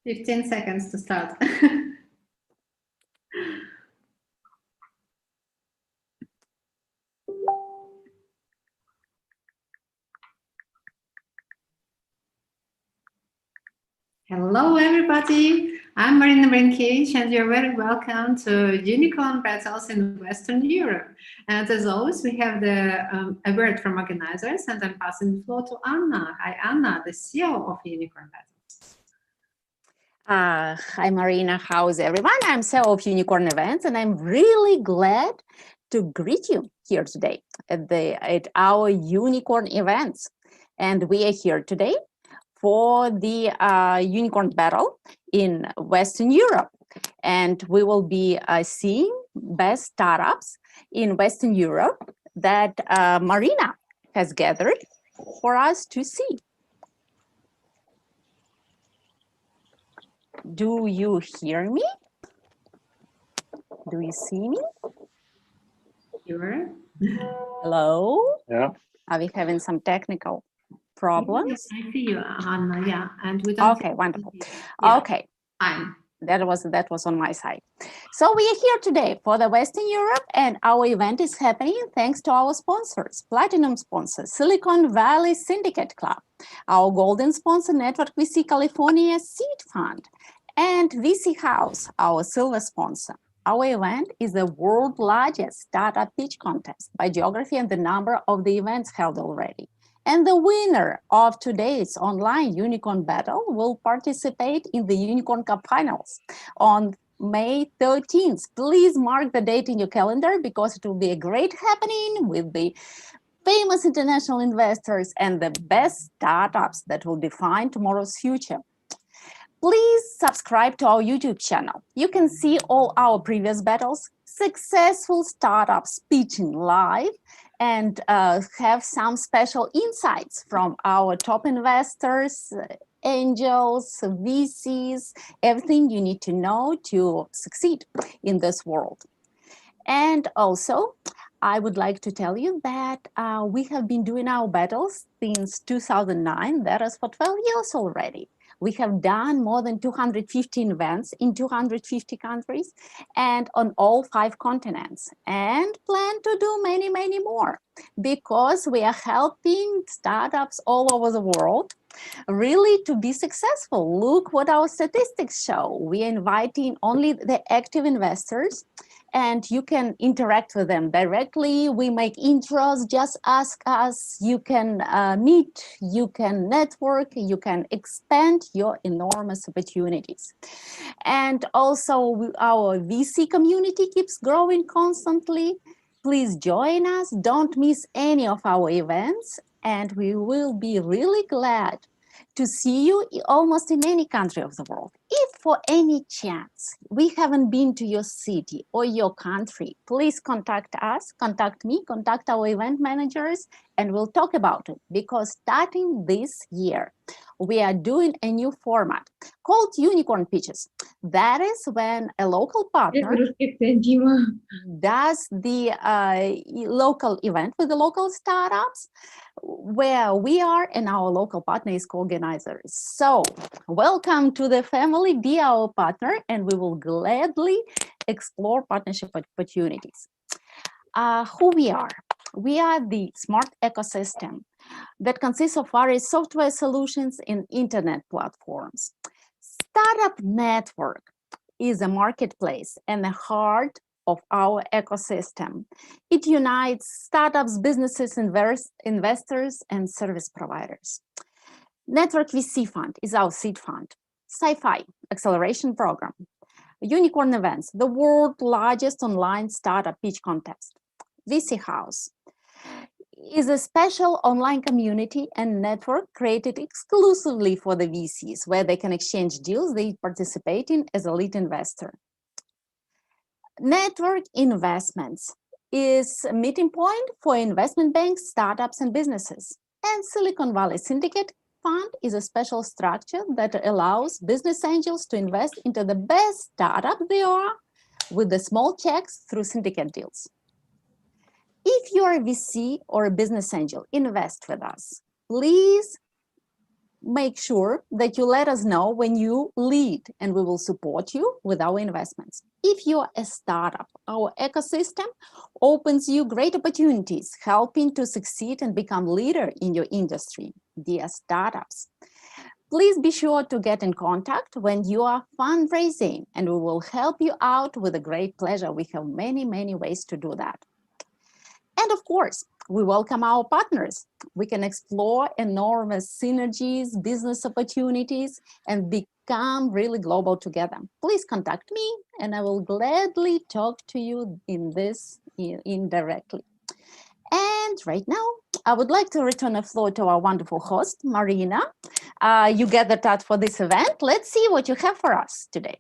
15 seconds to start. Hello, everybody. I'm Marina Brinkevich, and you're very welcome to Unicorn Battles in Western Europe. And as always, we have a word from organizers, and I'm passing the floor to Anna. Hi, Anna, the CEO of Unicorn Battles. Hi, Marina. How's everyone? I'm CEO of Unicorn.Events, and I'm really glad to greet you here today at our Unicorn events. And we are here today for the Unicorn Battle in Western Europe. And we will be seeing best startups in Western Europe that Marina has gathered for us to see. Do you hear me? Do you see me? Sure. Hello? Yeah. Are we having some technical problems? Yes, I see you, Anna. Yeah, and we don't. Okay, wonderful. Yeah. Okay, Fine. that was on my side. So we are here today for the Western Europe, and our event is happening thanks to our sponsors, platinum sponsor, Silicon Valley Syndicate Club, our golden sponsor, Network VC California Seed Fund, and VC House, our silver sponsor. Our event is the world's largest startup pitch contest by geography and the number of the events held already. And the winner of today's online Unicorn Battle will participate in the Unicorn Cup Finals on May 13th. Please mark the date in your calendar because it will be a great happening with the famous international investors and the best startups that will define tomorrow's future. Please subscribe to our YouTube channel. You can see all our previous battles, successful startups pitching live, and have some special insights from our top investors, angels, VCs, everything you need to know to succeed in this world. And also, I would like to tell you that we have been doing our battles since 2009. That is for 12 years already. We have done more than 215 events in 250 countries and on all 5 continents, and plan to do many, many more because we are helping startups all over the world really to be successful. Look what our statistics show. We are inviting only the active investors, and you can interact with them directly. We make intros, just ask us. You can meet, you can network, you can expand your enormous opportunities. And also our VC community keeps growing constantly. Please join us, don't miss any of our events, and we will be really glad to see you almost in any country of the world. If for any chance we haven't been to your city or your country, please contact us, contact me, contact our event managers, and we'll talk about it. Because starting this year, we are doing a new format called Unicorn Pitches. That is when a local partner does the local event with the local startups, where we are and our local partner is co-organizers. So welcome to the family, be our partner, and we will gladly explore partnership opportunities. Who we are? We are the smart ecosystem that consists of various software solutions and internet platforms. Startup.Network is a marketplace and the heart of our ecosystem. It unites startups, businesses, investors, and service providers. Network VC Fund is our seed fund. Sci-Fi acceleration program. Unicorn Events, the world's largest online startup pitch contest. VC House is a special online community and network created exclusively for the VCs, where they can exchange deals they participate in as a lead investor. Network Investments is a meeting point for investment banks, startups, and businesses. And Silicon Valley Syndicate Fund is a special structure that allows business angels to invest into the best startup they are with the small checks through syndicate deals. If you're a VC or a business angel, invest with us. Please make sure that you let us know when you lead, and we will support you with our investments. If you're a startup, our ecosystem opens you great opportunities, helping to succeed and become leader in your industry. Dear startups, please be sure to get in contact when you are fundraising, and we will help you out with a great pleasure. We have many, many ways to do that. And of course, we welcome our partners. We can explore enormous synergies, business opportunities, and become really global together. Please contact me, and I will gladly talk to you in this indirectly. And right now, I would like to return the floor to our wonderful host, Marina. You gathered that for this event. Let's see what you have for us today.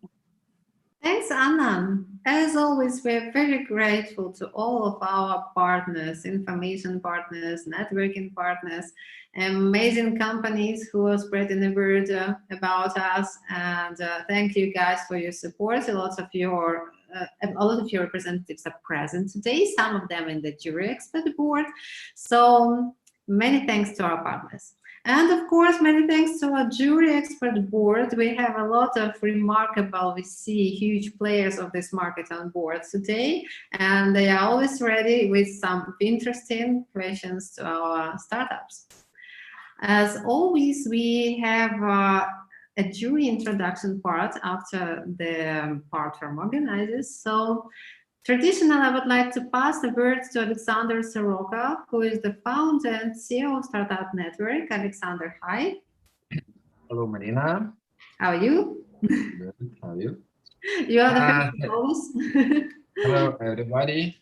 Thanks, Anna. As always, we're very grateful to all of our partners, information partners, networking partners, amazing companies who are spreading the word about us. And thank you guys for your support. A lot of your representatives are present today, some of them in the jury expert board. So many thanks to our partners. And of course, many thanks to our jury expert board. We have a lot of remarkable, we see huge players of this market on board today, and they are always ready with some interesting questions to our startups. As always, we have a jury introduction part after the part from organizers. So traditionally, I would like to pass the words to Alexander Soroka, who is the founder and CEO of Startup.Network. Alexander, hi. Hello, Marina. How are you? Good. How are you? You are the first host. Hello, everybody.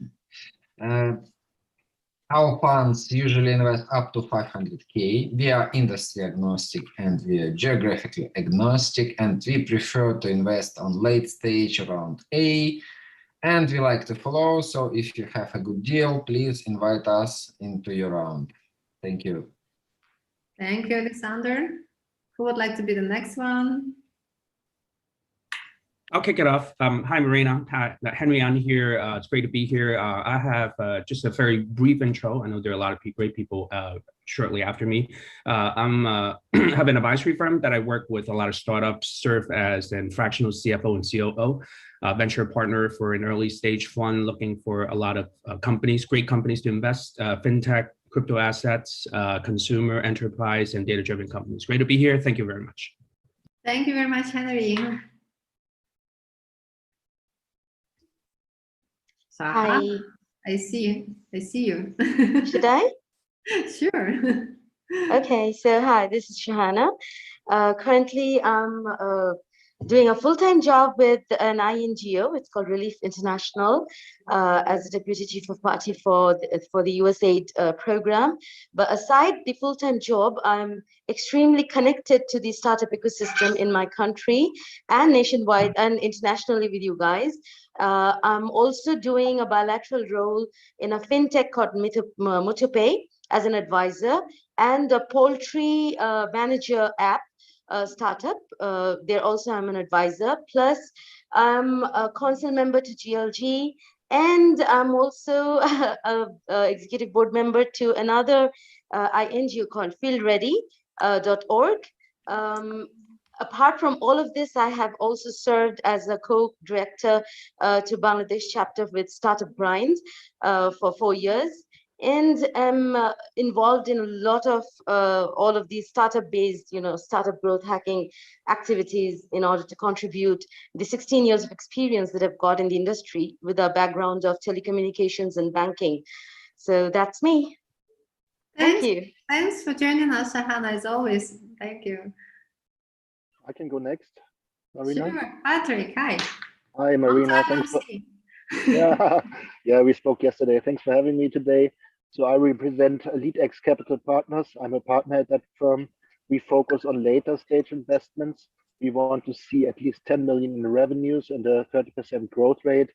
Our funds usually invest up to 500K. We are industry agnostic and we are geographically agnostic, and we prefer to invest on late stage around A. And we like to follow, so if you have a good deal, please invite us into your round. Thank you. Thank you, Alexander. Who would like to be the next one? I'll kick it off. Hi, Marina. Hi, Henry on here. It's great to be here. I have just a very brief intro. I know there are a lot of great people shortly after me. I have an advisory firm that I work with a lot of startups, serve as an fractional CFO and COO, venture partner for an early stage fund looking for a lot of companies, great companies to invest, fintech, crypto assets, consumer, enterprise, and data-driven companies. Great to be here. Thank you very much. Thank you very much, Henry. So, hi. I see you. Should I? Sure. Okay, so hi, this is Shahana. Currently, I'm doing a full-time job with an INGO. It's called Relief International, as a deputy chief of party for the USAID program. But aside the full-time job, I'm extremely connected to the startup ecosystem in my country and nationwide and internationally with you guys. I'm also doing a bilateral role in a fintech called MotoPay as an advisor, and a poultry manager app startup. There also I'm an advisor, plus I'm a council member to GLG, and I'm also a executive board member to another INGO called fieldready.org. Apart from all of this, I have also served as a co-director to Bangladesh chapter with Startup Grind for 4 years, and am involved in a lot of all of these startup-based, startup growth hacking activities in order to contribute the 16 years of experience that I've got in the industry with a background of telecommunications and banking. So that's me. Thank you. Thanks for joining us, Shahana, as always. Thank you. I can go next, Marina. Sure, Patrick, hi. Hi, Marina. Thanks for... yeah, we spoke yesterday. Thanks for having me today. So I represent LeadX Capital Partners. I'm a partner at that firm. We focus on later stage investments. We want to see at least 10 million in revenues and a 30% growth rate.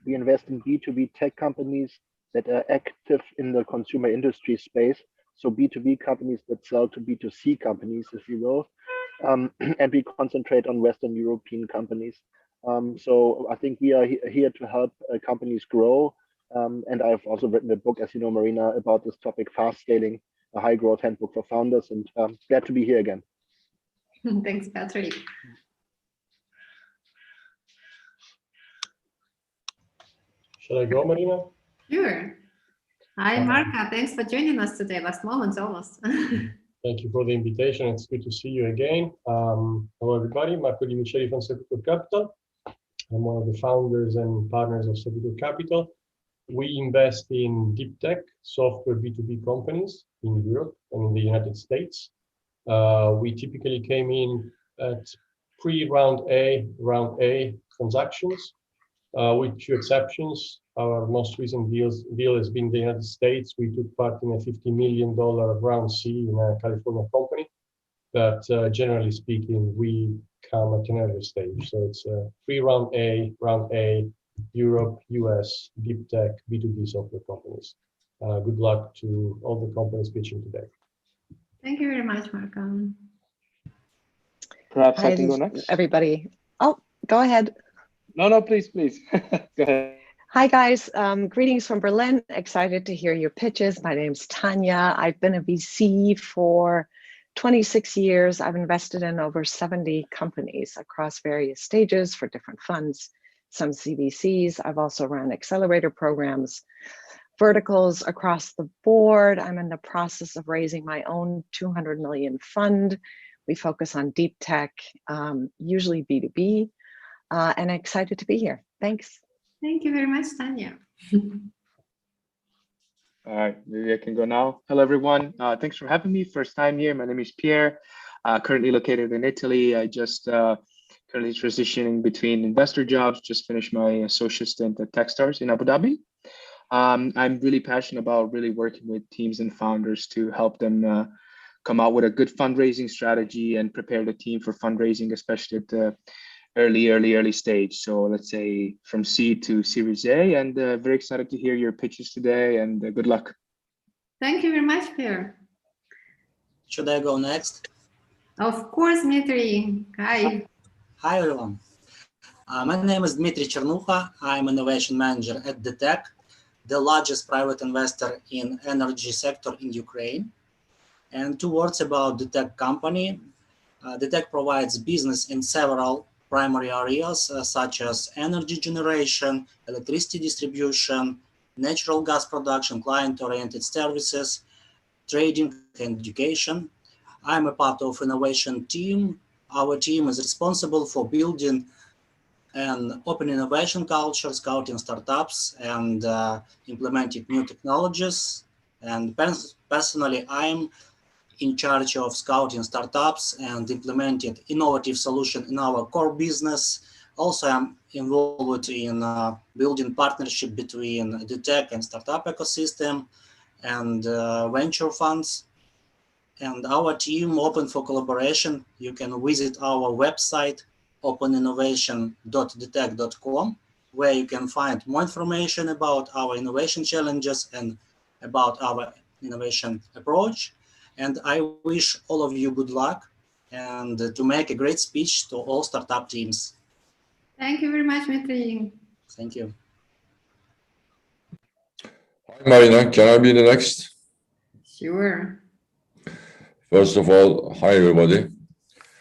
We invest in B2B tech companies that are active in the consumer industry space. So B2B companies that sell to B2C companies, if you will. And we concentrate on Western European companies. So I think we are here to help companies grow. And I've also written a book, as you know, Marina, about this topic, Fast Scaling, a high growth handbook for founders, and glad to be here again. Thanks, Patrick. Shall I go, Marina? Sure. Hi, Marka. Thanks for joining us today. Last moment, almost. Thank you for the invitation. It's good to see you again. Hello, everybody. Marko Dimicheri from Sepitur Capital. I'm one of the founders and partners of Sepitur Capital. We invest in deep tech software B2B companies in Europe and in the United States. We typically came in at pre-round A, round A transactions, with few exceptions. Our most recent deal has been the United States. We took part in a $50 million round C in a California company. But generally speaking, we come at an early stage. So it's pre-round A, round A, Europe, US, deep tech, B2B software companies. Good luck to all the companies pitching today. Thank you very much, Marko. Perhaps I can go next. Everybody. Oh, go ahead. No, please. Go ahead. Hi, guys. Greetings from Berlin. Excited to hear your pitches. My name's Tanya. I've been a VC for 26 years. I've invested in over 70 companies across various stages for different funds, some CVCs. I've also run accelerator programs, verticals across the board. I'm in the process of raising my own 200 million fund. We focus on deep tech, usually B2B, and excited to be here. Thanks. Thank you very much, Tanya. All right, maybe I can go now. Hello, everyone. Thanks for having me. First time here. My name is Pierre, currently located in Italy. I just currently transitioning between investor jobs, just finished my associate stint at Techstars in Abu Dhabi. I'm really passionate about really working with teams and founders to help them come out with a good fundraising strategy and prepare the team for fundraising, especially at the early stage. So let's say from seed to Series A, and very excited to hear your pitches today, and good luck. Thank you very much, Pierre. Should I go next? Of course, Dmitry. Hi. Hi, everyone. My name is Dmitry Chernucha. I'm innovation manager at DTEC, the largest private investor in energy sector in Ukraine. And 2 words about DTEC company. DTEC provides business in several primary areas such as energy generation, electricity distribution, natural gas production, client-oriented services, trading and education. I'm a part of innovation team. Our team is responsible for building an open innovation culture, scouting startups, and implementing new technologies. And personally, I'm in charge of scouting startups and implementing innovative solutions in our core business. Also, I'm involved in building partnership between the tech and startup ecosystem and venture funds. And our team open for collaboration. You can visit our website, openinnovation.dtech.com, where you can find more information about our innovation challenges and about our innovation approach. And I wish all of you good luck and to make a great speech to all startup teams. Thank you very much, Dmitry. Thank you. Hi, Marina. Can I be the next? Sure. First of all, hi, everybody.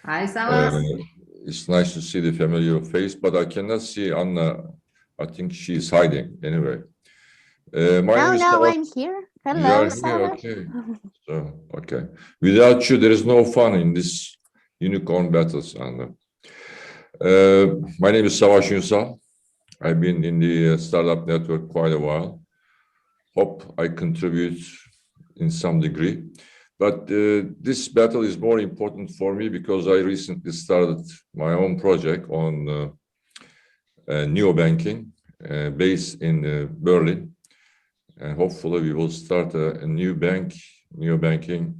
Hi, Savas. It's nice to see the familiar face, but I cannot see Anna. I think she's hiding anyway. No, I'm here. Hello, Savas. Okay. So, okay. Without you, there is no fun in this unicorn battles, Anna. My name is Savaş Ünsal. I've been in the startup network quite a while. Hope I contribute in some degree. But this battle is more important for me because I recently started my own project on neobanking based in Berlin. And hopefully we will start a new neobanking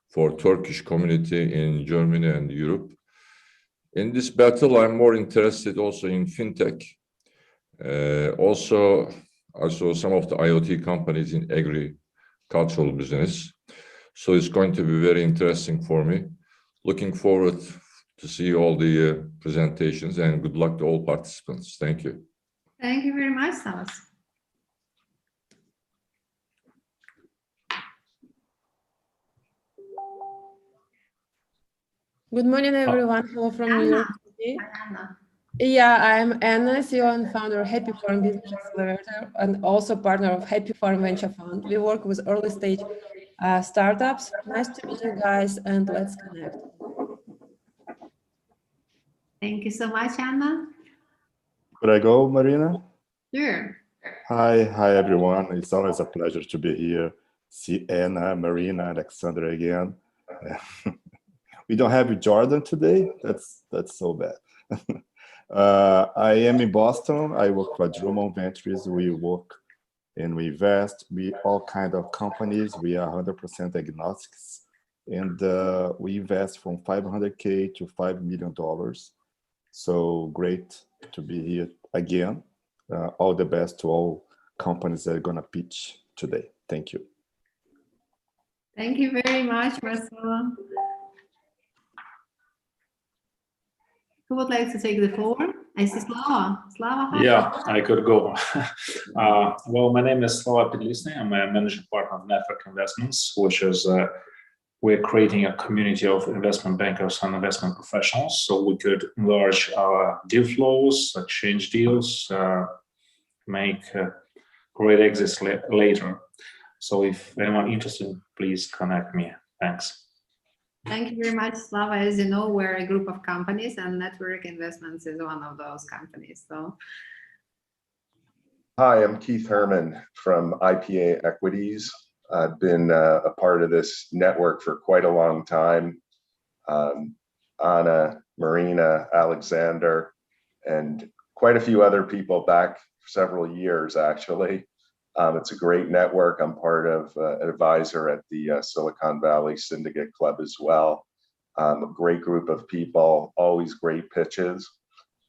for Turkish community in Germany and Europe. In this battle, I'm more interested also in fintech. Also, I saw some of the IoT companies in agricultural business. So it's going to be very interesting for me. Looking forward to see all the presentations, and good luck to all participants. Thank you. Thank you very much, Savas. Good morning, everyone. Hello from New York City. Anna. Yeah, I'm Anna, CEO and founder of Happy Farm Business Accelerator and also partner of Happy Farm Venture Fund. We work with early stage startups. Nice to meet you guys, and let's connect. Thank you so much, Anna. Could I go, Marina? Sure. Hi, everyone. It's always a pleasure to be here. See Anna, Marina, Alexandra again. We don't have Jordan today. That's so bad. I am in Boston. I work for Drummond Ventures. We work and we invest. We all kind of companies. We are 100% agnostics, and we invest from $500K to $5 million. So great to be here again. All the best to all companies that are gonna pitch today. Thank you. Thank you very much, Marcelo. Who would like to take the floor? I see Slava. Slava, hi. Yeah, I could go. Well, my name is Slava Pedlisny. I'm a managing partner of Network Investments, which is we're creating a community of investment bankers and investment professionals, so we could enlarge our deal flows, exchange deals, make great exits later. So if anyone interested, please connect me. Thanks. Thank you very much, Slava. As you know, we're a group of companies, and Network Investments is one of those companies. So, hi, I'm Keith Herman from IPA Equities. I've been a part of this network for quite a long time. Anna, Marina, Alexander, and quite a few other people back several years, actually. It's a great network. I'm part of an advisor at the Silicon Valley Syndicate Club as well. A great group of people, always great pitches.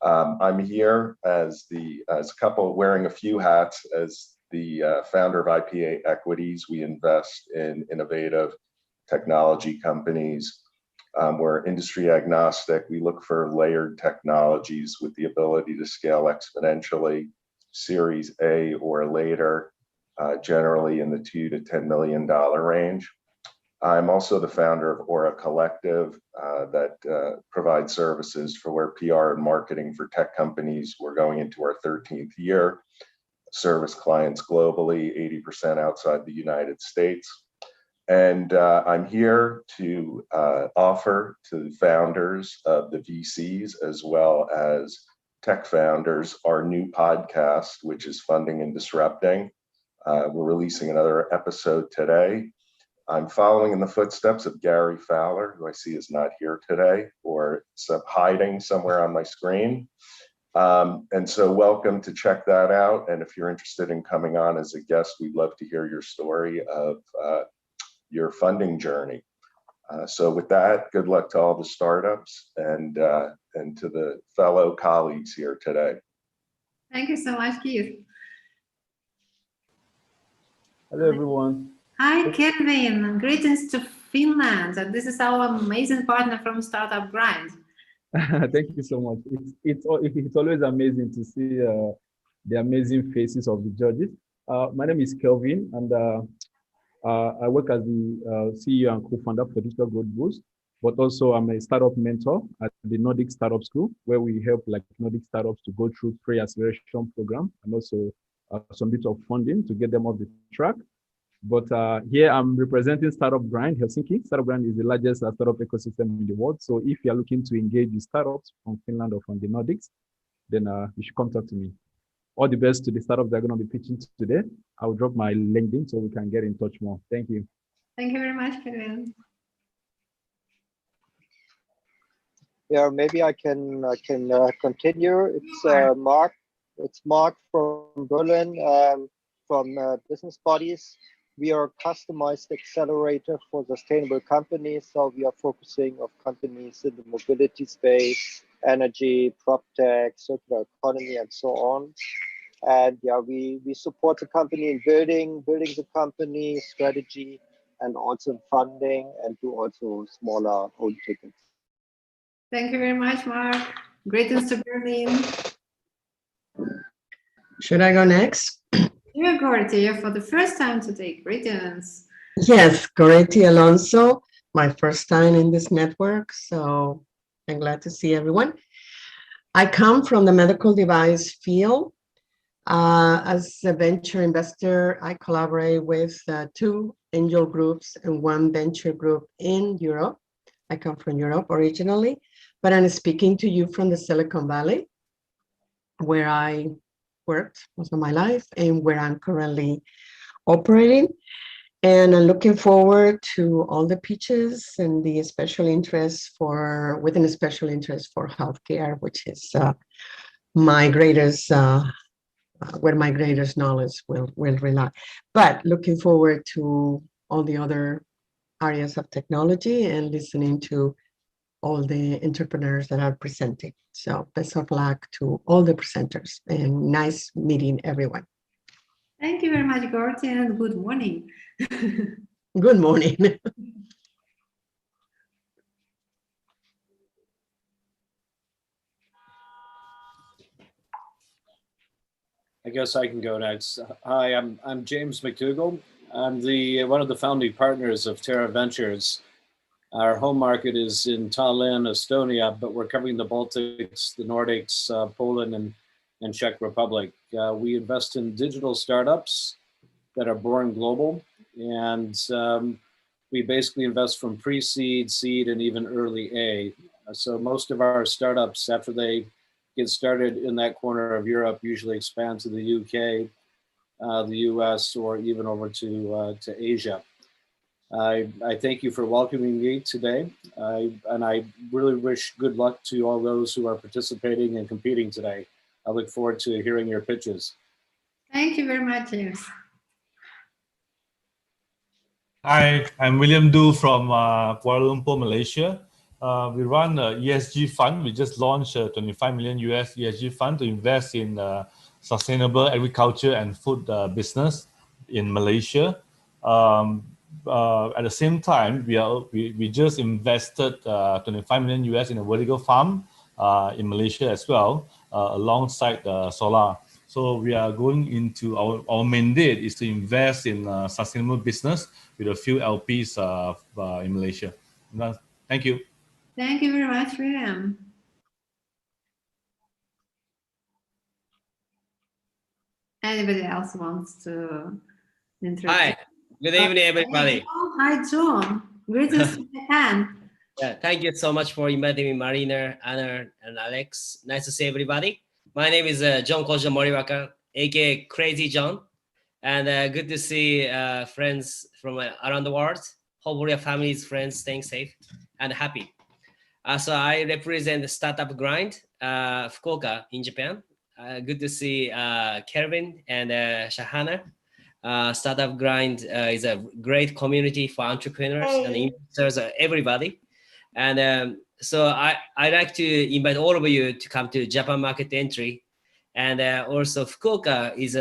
I'm here as a couple wearing a few hats as the founder of IPA Equities. We invest in innovative technology companies. We're industry agnostic. We look for layered technologies with the ability to scale exponentially, Series A or later, generally in the $2 to $10 million range. I'm also the founder of Aura Collective that provides services for PR and marketing for tech companies. We're going into our 13th year. Service clients globally, 80% outside the United States. And I'm here to offer to the founders of the VCs as well as tech founders our new podcast, which is Funding and Disrupting. We're releasing another episode today. I'm following in the footsteps of Gary Fowler, who I see is not here today or hiding somewhere on my screen. And so welcome to check that out. And if you're interested in coming on as a guest, we'd love to hear your story of your funding journey. So with that, good luck to all the startups and to the fellow colleagues here today. thank you so much, Keith. Hello, everyone. Hi, Kevin. Greetings to Finland. And this is our amazing partner from Startup Grind. Thank you so much. It's always amazing to see the amazing faces of the judges. My name is Kelvin, and I work as the CEO and co-founder for Digital Growth Boost, but also I'm a startup mentor at the Nordic Startup School, where we help Nordic startups to go through pre-acceleration program and also some bit of funding to get them off the track. But here I'm representing Startup Grind Helsinki. Startup Grind is the largest startup ecosystem in the world. So if you're looking to engage with startups from Finland or from the Nordics, then you should come talk to me. All the best to the startups that are going to be pitching today. I'll drop my LinkedIn so we can get in touch more. Thank you. Thank you very much, Kevin. Yeah, maybe I can continue. It's Mark. It's Mark from Berlin, from Business Bodies. We are a customized accelerator for sustainable companies. So we are focusing on companies in the mobility space, energy, prop tech, circular economy, and so on. And yeah, we support the company in building the company strategy and also funding, and do also smaller own tickets. Thank you very much, Mark. Greetings to Berlin. Should I go next? You're Gordy, for the first time today. Greetings. Yes, Gordy Alonso. my first time in this network, so I'm glad to see everyone. I come from the medical device field. As a venture investor, I collaborate with 2 angel groups and 1 venture group in Europe. I come from Europe originally, but I'm speaking to you from the Silicon Valley, where I worked most of my life and where I'm currently operating. And I'm looking forward to all the pitches and the special interest for, within a special interest for healthcare, which is my greatest, where my greatest knowledge will rely. But looking forward to all the other areas of technology and listening to all the entrepreneurs that are presenting. So best of luck to all the presenters and nice meeting everyone. Thank you very much, Gordy, and good morning. Good morning. I guess I can go next. Hi, I'm James McDougall. I'm the one of the founding partners of Terra Ventures. Our home market is in Tallinn, Estonia, but we're covering the Baltics, the Nordics, Poland, and Czech Republic. We invest in digital startups that are born global, and we basically invest from pre-seed, seed, and even early A. So most of our startups, after they get started in that corner of Europe, usually expand to the UK, the US, or even over to Asia. I thank you for welcoming me today, and I really wish good luck to all those who are participating and competing today. I look forward to hearing your pitches. Thank you very much, James. Hi, I'm William Du from Kuala Lumpur, Malaysia. We run an ESG fund. We just launched a 25 million US ESG fund to invest in sustainable agriculture and food business in Malaysia. At the same time, we just invested 25 million US in a vertical farm in Malaysia as well, alongside solar. So we are going into our mandate is to invest in sustainable business with a few LPs in Malaysia. Thank you. Thank you very much, William. Anybody else wants to introduce? Hi, good evening, everybody. Hi, John. Greetings to Japan. Yeah, thank you so much for inviting me, Marina, Anna, and Alex. Nice to see everybody. My name is John Kojo Moriwaka, aka Crazy John, and good to see friends from around the world. Hopefully, your families, friends, staying safe and happy. So I represent the Startup Grind, Fukuoka in Japan. Good to see Kelvin and Shahana. Startup Grind is a great community for entrepreneurs and investors, everybody. And so I'd like to invite all of you to come to Japan Market Entry. And also Fukuoka is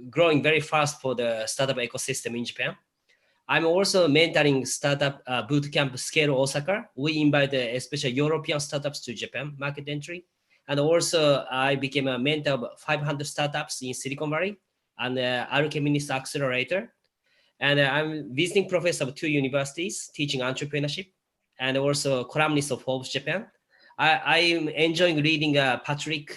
growing very fast for the startup ecosystem in Japan. I'm also mentoring startup bootcamp Scale Osaka. We invite especially European startups to Japan Market Entry. And also I became a mentor of 500 startups in Silicon Valley and Alchemist Accelerator. And I'm visiting professor of 2 universities teaching entrepreneurship and also columnist of Forbes Japan. I'm enjoying reading Patrick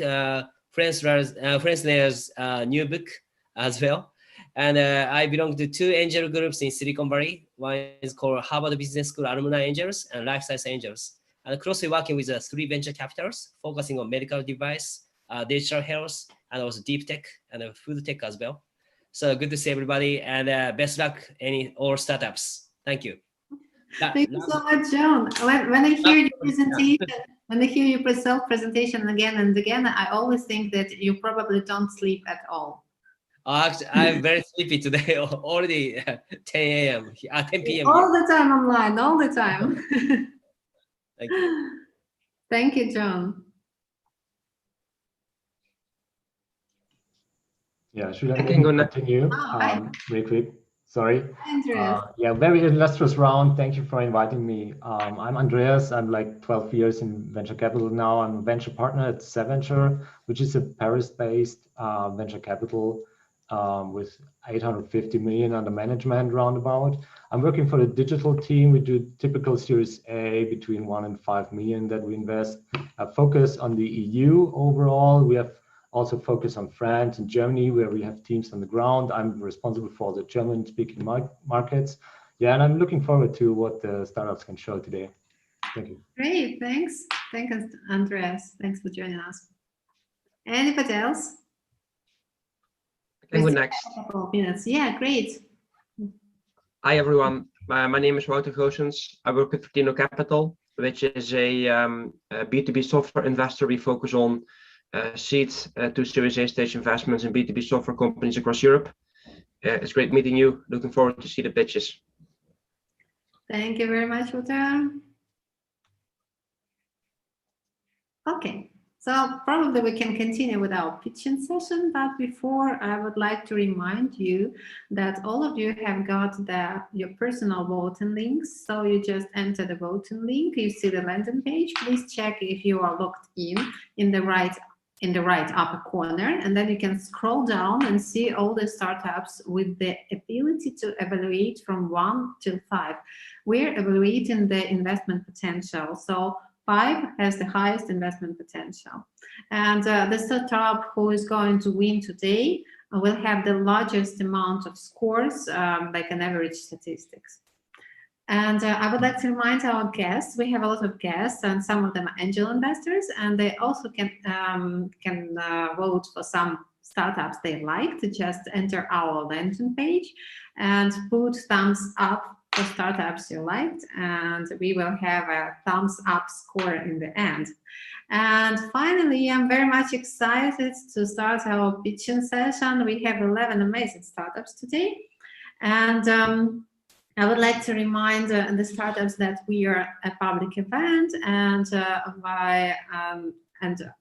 Frensner's new book as well. And I belong to 2 angel groups in Silicon Valley. One is called Harvard Business School Alumni Angels and Life Science Angels. And closely working with 3 venture capitals, focusing on medical device, digital health, and also deep tech and food tech as well. So good to see everybody, and best luck all startups. Thank you. Thank you so much, John. When I hear your presentation, when I hear your self-presentation again and again, I always think that you probably don't sleep at all. Actually, I'm very sleepy today, already 10 a.m., 10 p.m. All the time online, all the time. Thank you. Thank you, John. Yeah, should I continue real quick? Sorry. Andreas. Yeah, very illustrious round. Thank you for inviting me. I'm Andreas. I'm like 12 years in venture capital now. I'm a venture partner at SAVenture, which is a Paris-based venture capital with 850 million under management roundabout. I'm working for the digital team. We do typical Series A between 1 and 5 million that we invest. Focus on the EU overall. We have also focus on France and Germany, where we have teams on the ground. I'm responsible for the German-speaking markets. Yeah, and I'm looking forward to what the startups can show today. Thank you. Great, thanks. Thanks, Andreas. Thanks for joining us. Anybody else? I can go next. A couple of minutes. Yeah, great. Hi, everyone. My name is Wouter Goossens. I work with Vertino Capital, which is a B2B software investor. We focus on seed to Series A stage investments in B2B software companies across Europe. It's great meeting you. Looking forward to see the pitches. Thank you very much, Wouter. Okay, so probably we can continue with our pitching session, but before I would like to remind you that all of you have got your personal voting links. So you just enter the voting link, you see the landing page. Please check if you are logged in the right upper corner, and then you can scroll down and see all the startups with the ability to evaluate from 1 to 5. We're evaluating the investment potential. So 5 has the highest investment potential. And the startup who is going to win today will have the largest amount of scores, like an average statistics. And I would like to remind our guests, we have a lot of guests, and some of them are angel investors, and they also can vote for some startups they like. To just enter our landing page and put thumbs up for startups you liked, and we will have a thumbs up score in the end. And finally, I'm very much excited to start our pitching session. We have 11 amazing startups today, and I would like to remind the startups that we are a public event, and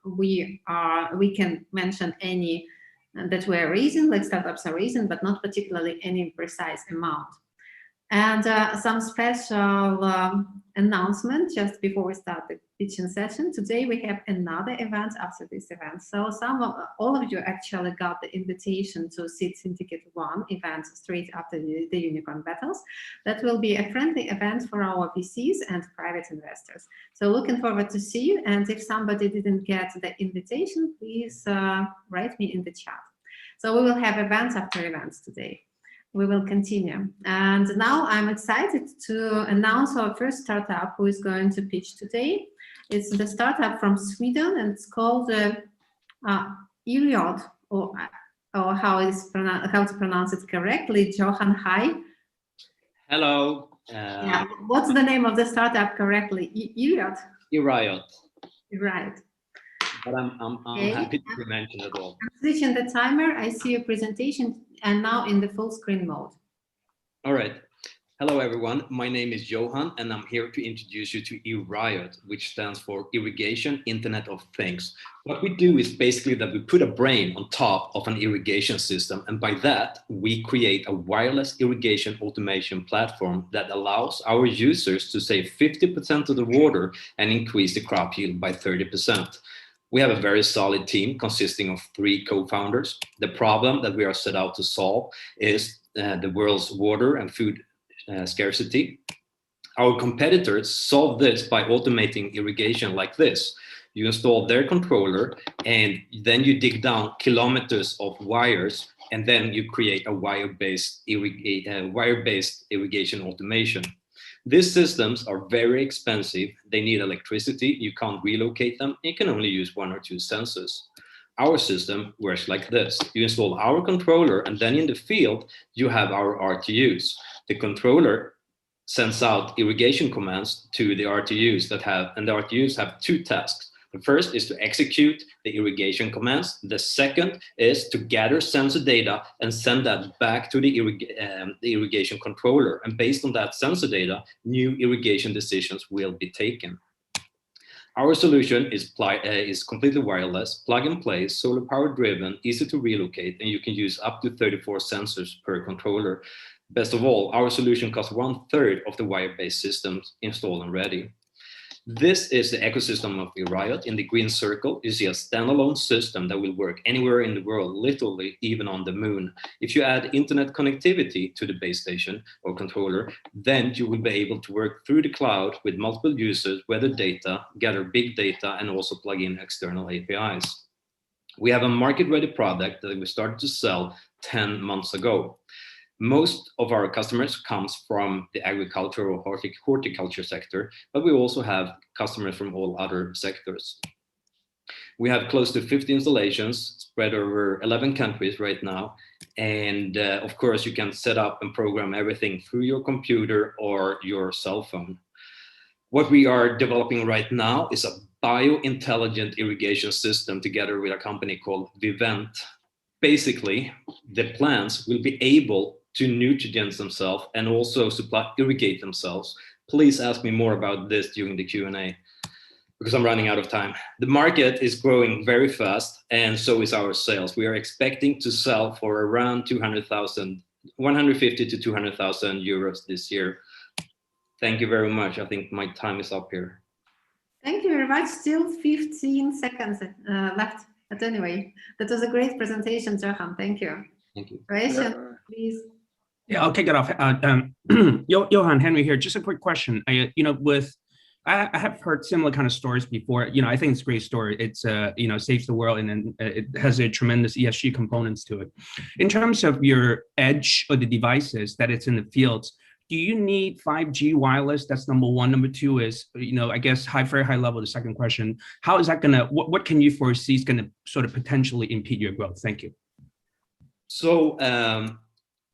we can mention any that we're raising, like startups are raising, but not particularly any precise amount. And some special announcement just before we start the pitching session. Today we have another event after this event. So all of you actually got the invitation to Seed Syndicate 1 event straight after the Unicorn Battles. That will be a friendly event for our VCs and private investors. So looking forward to see you. And if somebody didn't get the invitation, please write me in the chat. So we will have events after events today. We will continue. And now I'm excited to announce our first startup who is going to pitch today. It's the startup from Sweden, and it's called Irriot, or how to pronounce it correctly. Johan, hi. Hello. Yeah. What's the name of the startup correctly? Irriot? Irriot. Right. But I'm happy to mention it all. I'm switching the timer. I see your presentation, and now in the full screen mode. All right. Hello, everyone. My name is Johan, and I'm here to introduce you to Irriot, which stands for Irrigation Internet of Things. What we do is basically that we put a brain on top of an irrigation system, and by that, we create a wireless irrigation automation platform that allows our users to save 50% of the water and increase the crop yield by 30%. We have a very solid team consisting of 3 co-founders. The problem that we are set out to solve is the world's water and food scarcity. Our competitors solve this by automating irrigation like this. You install their controller, and then you dig down kilometers of wires, and then you create a wire-based irrigation automation. These systems are very expensive. They need electricity. You can't relocate them. You can only use 1 or 2 sensors. Our system works like this. You install our controller, and then in the field, you have our RTUs. The controller sends out irrigation commands to the RTUs and the RTUs have 2 tasks. The first is to execute the irrigation commands. The second is to gather sensor data and send that back to the irrigation controller. And based on that sensor data, new irrigation decisions will be taken. Our solution is completely wireless, plug and play, solar power driven, easy to relocate, and you can use up to 34 sensors per controller. Best of all, our solution costs 1/3 of the wire-based systems installed and ready. This is the ecosystem of Irriot. In the green circle, you see a standalone system that will work anywhere in the world, literally even on the moon. If you add internet connectivity to the base station or controller, then you will be able to work through the cloud with multiple users, weather data, gather big data, and also plug in external APIs. We have a market-ready product that we started to sell 10 months ago. Most of our customers comes from the agricultural or horticulture sector, but we also have customers from all other sectors. We have close to 50 installations spread over 11 countries right now. And of course, you can set up and program everything through your computer or your cell phone. What we are developing right now is a bio-intelligent irrigation system together with a company called Vivent. Basically, the plants will be able to nutrient themselves and also irrigate themselves. Please ask me more about this during the Q&A because I'm running out of time. The market is growing very fast and so is our sales. We are expecting to sell for around 150 to 200,000 euros this year. Thank you very much. I think my time is up here. Thank you very much. Still 15 seconds left. But anyway, that was a great presentation, Johan. Thank you. Thank you. Question, please. Yeah, I'll kick it off. Johan, Henry here. Just a quick question. I have heard similar kind of stories before. I think it's a great story. It's saves the world, and then it has a tremendous ESG components to it. In terms of your edge or the devices that it's in the fields, do you need 5G wireless? That's number one. Number two is, I guess very high level. The second question: how is that gonna? What can you foresee is gonna sort of potentially impede your growth? Thank you. So.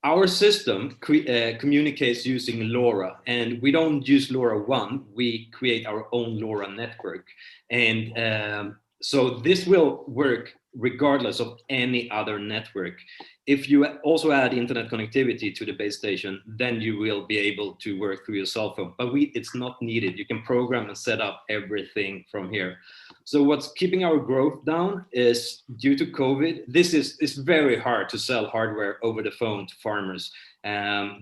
Our system communicates using LoRa, and we don't use LoRaWAN. We create our own LoRa network. And so this will work regardless of any other network. If you also add internet connectivity to the base station, then you will be able to work through your cell phone. But it's not needed. You can program and set up everything from here. So what's keeping our growth down is due to COVID. It's very hard to sell hardware over the phone to farmers.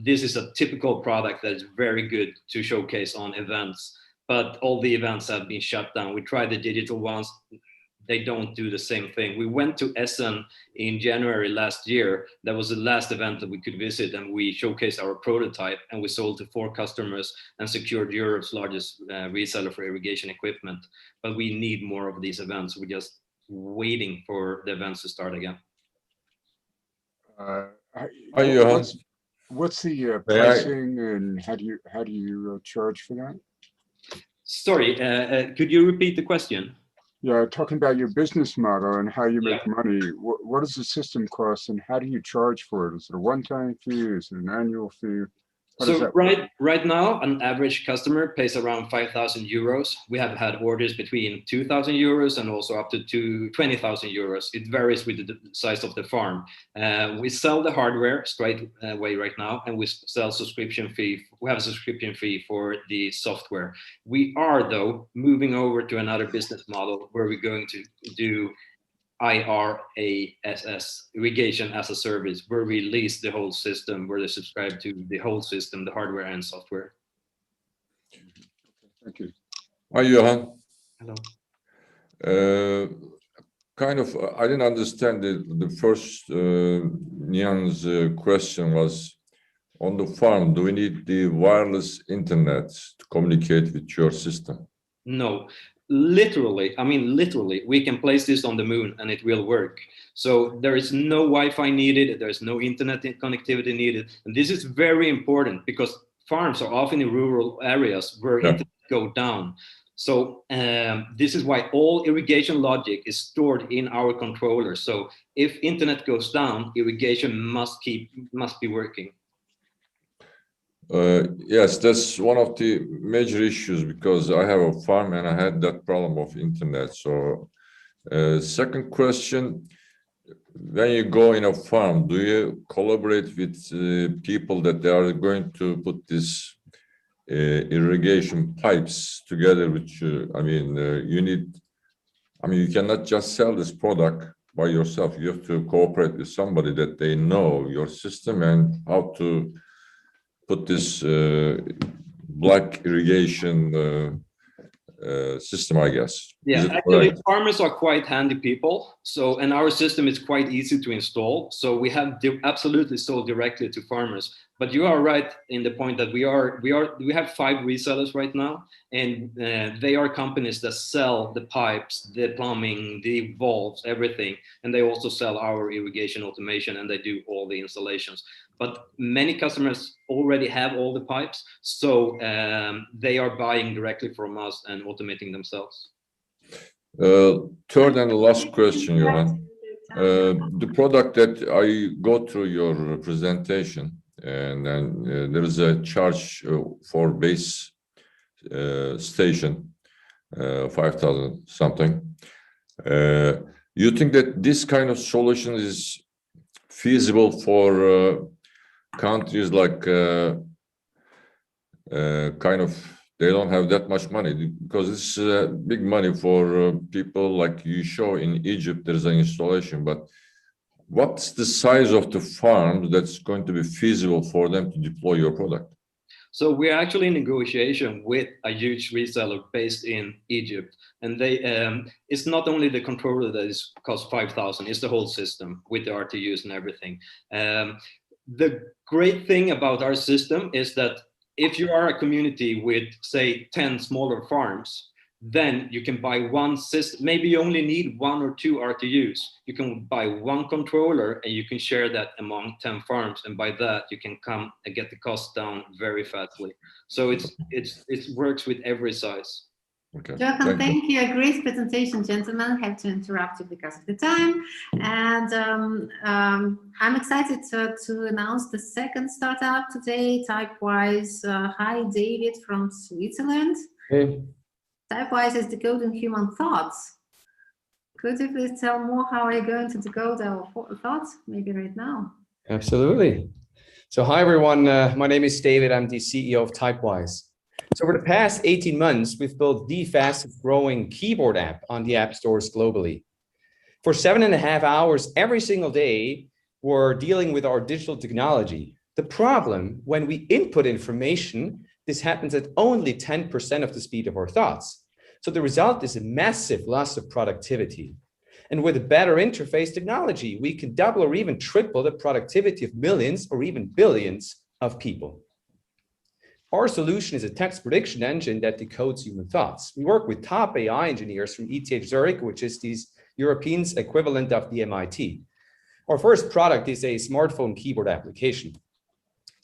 This is a typical product that is very good to showcase on events, but all the events have been shut down. We tried the digital ones. They don't do the same thing. We went to Essen in January last year. That was the last event that we could visit, and we showcased our prototype, and we sold to 4 customers and secured Europe's largest reseller for irrigation equipment. But we need more of these events. We're just waiting for the events to start again. What's the pricing, and how do you charge for that? Sorry, could you repeat the question? Yeah, talking about your business model and how you make money. What does the system cost, and how do you charge for it? Is it a one-time fee? Is it an annual fee? So right now, an average customer pays around 5,000 euros. We have had orders between 2,000 euros and also up to 20,000 euros. It varies with the size of the farm. We sell the hardware straight away right now, and we sell subscription fee. We have a subscription fee for the software. We are, though, moving over to another business model where we're going to do IRASS, irrigation as a service, where we lease the whole system, where they subscribe to the whole system, the hardware and software. Thank you. Hi, Johan. Hello. I didn't understand the first Nian's question was, on the farm, do we need the wireless internet to communicate with your system? No. Literally, we can place this on the moon and it will work. So there is no Wi-Fi needed, there is no internet connectivity needed. And this is very important because farms are often in rural areas where internet go down. So this is why all irrigation logic is stored in our controller. So if internet goes down, irrigation must be working. Yes, that's one of the major issues because I have a farm and I had that problem of internet. So second question, when you go in a farm, do you collaborate with people that they are going to put this irrigation pipes together with you? You cannot just sell this product by yourself. You have to cooperate with somebody that they know your system and how to put this black irrigation system, I guess. Yeah, Is it actually, correct? farmers are quite handy people. So, and our system is quite easy to install. So we have absolutely sold directly to farmers. But you are right in the point that we have 5 resellers right now, and they are companies that sell the pipes, the plumbing, the valves, everything, and they also sell our irrigation automation, and they do all the installations. But many customers already have all the pipes, so they are buying directly from us and automating themselves. Third and last question, Johan. The product that I go through your presentation, and then there is a charge for base station, 5,000 something. You think that this kind of solution is feasible for countries like kind of they don't have that much money, because it's big money for people like you show in Egypt. There's an installation, but what's the size of the farm that's going to be feasible for them to deploy your product? So we're actually in negotiation with a huge reseller based in Egypt, and they it's not only the controller that is cost 5,000; it's the whole system with the RTUs and everything. The great thing about our system is that if you are a community with, say, 10 smaller farms, then you can buy one system. Maybe you only need 1 or 2 RTUs. You can buy one controller and you can share that among 10 farms. And by that, you can come and get the cost down very fastly. So it works with every size. Okay. Johan, thank you. A great presentation, gentlemen. I have to interrupt you because of the time. And I'm excited to announce the second startup today, Typewise. Hi, David from Switzerland. Hey. Typewise is decoding human thoughts. Could you please tell more how are you going to decode our thoughts, maybe right now? Absolutely. So hi, everyone. My name is David. I'm the CEO of Typewise. So over the past 18 months, we've built the fastest growing keyboard app on the app stores globally. For 7.5 hours every single day, we're dealing with our digital technology. The problem, when we input information, this happens at only 10% of the speed of our thoughts. So the result is a massive loss of productivity. And with a better interface technology, we can double or even triple the productivity of millions or even billions of people. Our solution is a text prediction engine that decodes human thoughts. We work with top AI engineers from ETH Zurich, which is the Europeans' equivalent of the MIT. Our first product is a smartphone keyboard application.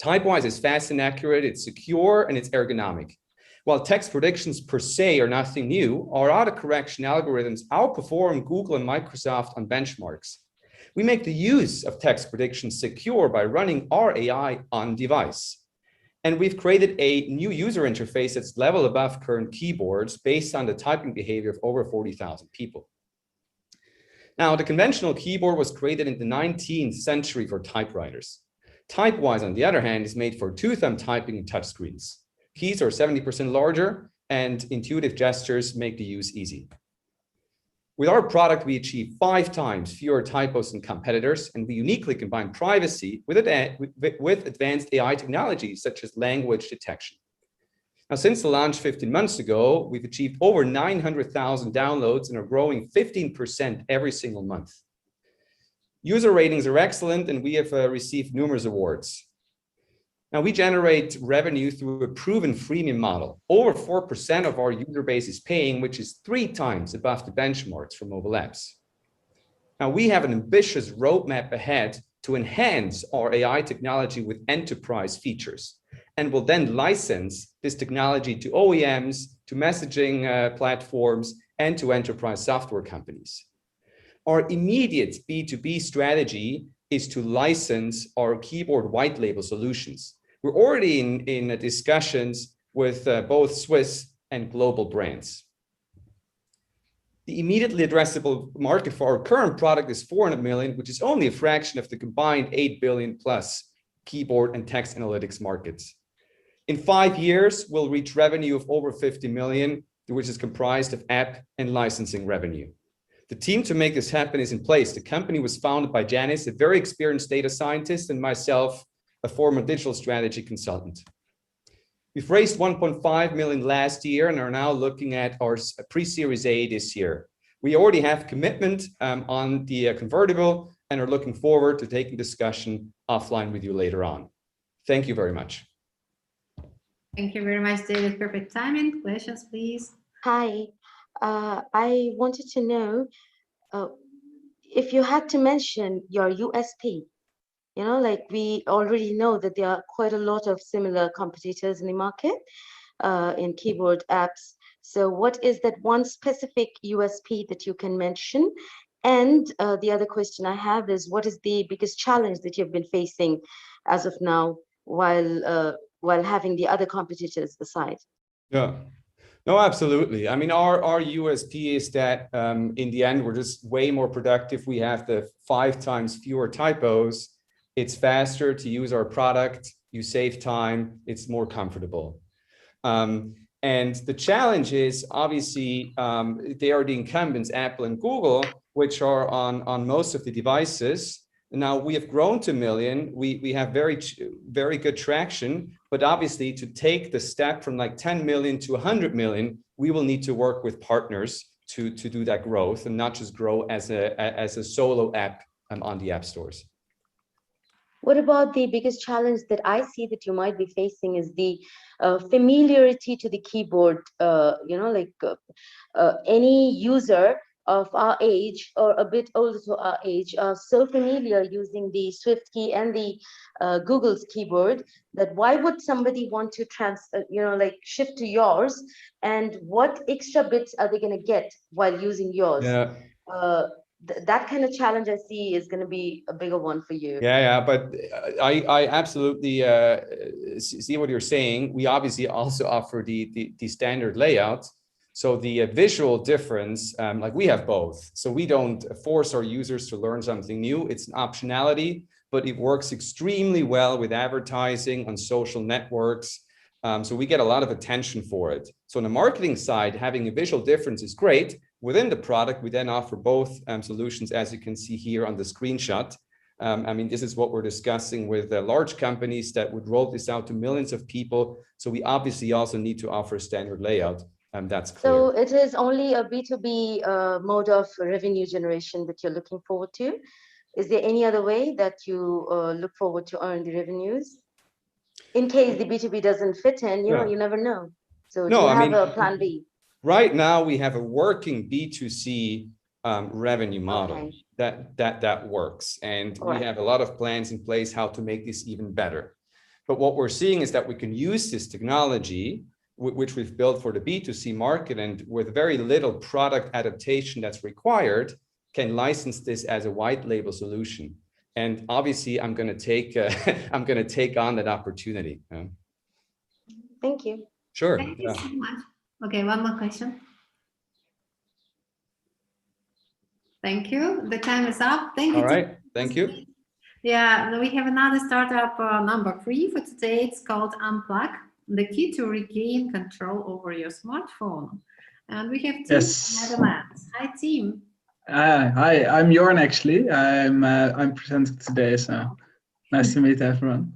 Typewise is fast and accurate, it's secure, and it's ergonomic. While text predictions per se are nothing new, our autocorrection algorithms outperform Google and Microsoft on benchmarks. We make the use of text predictions secure by running our AI on device. And we've created a new user interface that's level above current keyboards based on the typing behavior of over 40,000 people. Now, the conventional keyboard was created in the 19th century for typewriters. Typewise, on the other hand, is made for two-thumb typing and touchscreens. Keys are 70% larger, and intuitive gestures make the use easy. With our product, we achieve 5 times fewer typos than competitors, and we uniquely combine privacy with advanced AI technologies such as language detection. Now, since the launch 15 months ago, we've achieved over 900,000 downloads and are growing 15% every single month. User ratings are excellent, and we have received numerous awards. Now, we generate revenue through a proven freemium model. Over 4% of our user base is paying, which is 3 times above the benchmarks for mobile apps. Now, we have an ambitious roadmap ahead to enhance our AI technology with enterprise features, and will then license this technology to OEMs, to messaging platforms, and to enterprise software companies. Our immediate B2B strategy is to license our keyboard white label solutions. We're already in discussions with both Swiss and global brands. The immediately addressable market for our current product is 400 million, which is only a fraction of the combined 8 billion plus keyboard and text analytics markets. In 5 years, we'll reach revenue of over 50 million, which is comprised of app and licensing revenue. The team to make this happen is in place. The company was founded by Janice, a very experienced data scientist, and myself, a former digital strategy consultant. We've raised 1.5 million last year and are now looking at our pre-series A this year. We already have commitment on the convertible and are looking forward to taking discussion offline with you later on. Thank you very much. Thank you very much, David. Perfect timing. Questions, please. Hi, I wanted to know if you had to mention your USP. You know, like we already know that there are quite a lot of similar competitors in the market in keyboard apps. So what is that one specific USP that you can mention? And the other question I have is, what is the biggest challenge that you've been facing as of now while having the other competitors aside? Yeah. No, absolutely. I mean, our USP is that in the end, we're just way more productive. We have the 5 times fewer typos. It's faster to use our product. You save time. It's more comfortable. And the challenge is obviously they are the incumbents, Apple and Google, which are on most of the devices. Now we have grown to 1 million. We have very good traction, but obviously to take the step from like 10 million to 100 million, we will need to work with partners to do that growth and not just grow as a solo app on the app stores. What about the biggest challenge that I see that you might be facing is the familiarity to the keyboard? You know, like any user of our age or a bit older to our age are so familiar using the Swift key and the Google's keyboard that why would somebody want to shift to yours, and what extra bits are they going to get while using yours? Yeah. That kind of challenge I see is going to be a bigger one for you. Yeah, but I absolutely see what you're saying. We obviously also offer the standard layout. So the visual difference, like we have both. So we don't force our users to learn something new. It's an optionality, but it works extremely well with advertising on social networks. So we get a lot of attention for it. So on the marketing side, having a visual difference is great. Within the product, we then offer both solutions, as you can see here on the screenshot. I mean, this is what we're discussing with large companies that would roll this out to millions of people. So we obviously also need to offer a standard layout. That's clear. So it is only a B2B mode of revenue generation that you're looking forward to. Is there any other way that you look forward to earn the revenues? In case the B2B doesn't fit in, you know, you never know. So do you have a plan B? Right now, we have a working B2C revenue model that works. And we have a lot of plans in place how to make this even better. But what we're seeing is that we can use this technology, which we've built for the B2C market, and with very little product adaptation that's required, can license this as a white label solution. And obviously, I'm going to take on that opportunity. Thank you. Sure. Thank you so much. Okay, one more question. Thank you. The time is up. Thank you. All right. Thank you. Yeah, we have another startup number 3 for today. It's called Unpluq, the key to regain control over your smartphone. And we have Tim from Netherlands. Hi, Tim. Hi, I'm Jorn actually. I'm presenting today, so nice to meet everyone.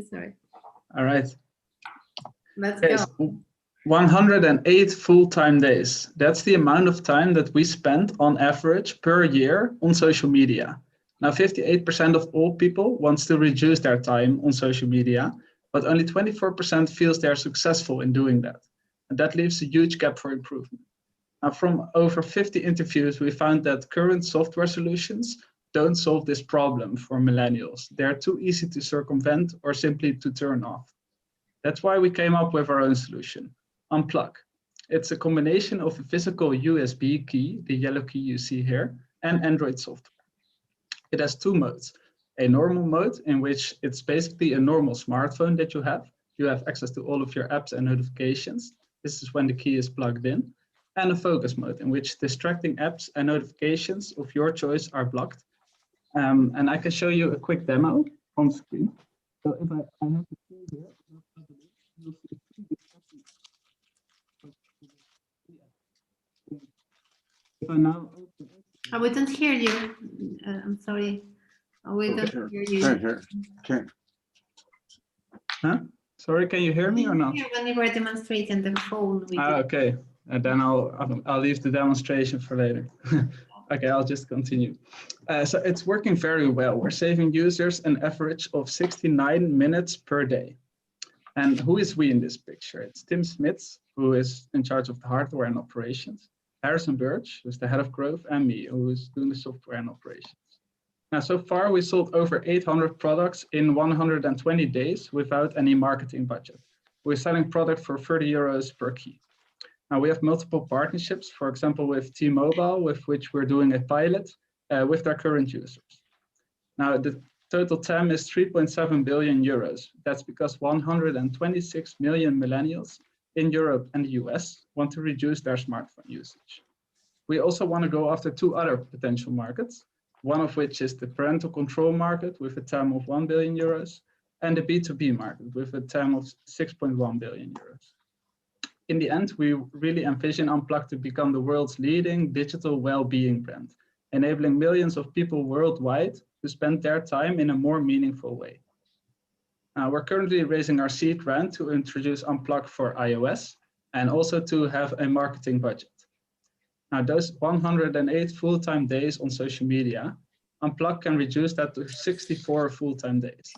Sorry. All right. Let's go. 108 full-time days. That's the amount of time that we spend on average per year on social media. Now, 58% of all people wants to reduce their time on social media, but only 24% feels they're successful in doing that. And that leaves a huge gap for improvement. Now, from over 50 interviews, we found that current software solutions don't solve this problem for millennials. They're too easy to circumvent or simply to turn off. That's why we came up with our own solution, Unpluq. It's a combination of a physical USB key, the yellow key you see here, and Android software. It has 2 modes. A normal mode, in which it's basically a normal smartphone that you have. You have access to all of your apps and notifications. This is when the key is plugged in. And a focus mode, in which distracting apps and notifications of your choice are blocked. And I can show you a quick demo on screen. So if I have the key here, you'll see 3 distracting apps. If I now open it, we don't hear you. I'm sorry. We don't hear you. Can't. Huh? Sorry, can you hear me or not? Yeah, when you were demonstrating the phone. Okay, and then I'll leave the demonstration for later. Okay, I'll just continue. So it's working very well. We're saving users an average of 69 minutes per day. And who is we in this picture? It's Tim Smits, who is in charge of the hardware and operations, Harrison Birch, who's the head of growth, and me, who is doing the software and operations. Now, so far, we sold over 800 products in 120 days without any marketing budget. We're selling product for 30 euros per key. Now, we have multiple partnerships, for example, with T-Mobile, with which we're doing a pilot with their current users. Now, the total TAM is 3.7 billion euros. That's because 126 million millennials in Europe and the US want to reduce their smartphone usage. We also want to go after two other potential markets, one of which is the parental control market with a TAM of 1 billion euros, and the B2B market with a TAM of 6.1 billion euros. In the end, we really envision Unpluq to become the world's leading digital well-being brand, enabling millions of people worldwide to spend their time in a more meaningful way. We're currently raising our seed round to introduce Unpluq for iOS and also to have a marketing budget. Now, those 108 full-time days on social media, Unpluq can reduce that to 64 full-time days,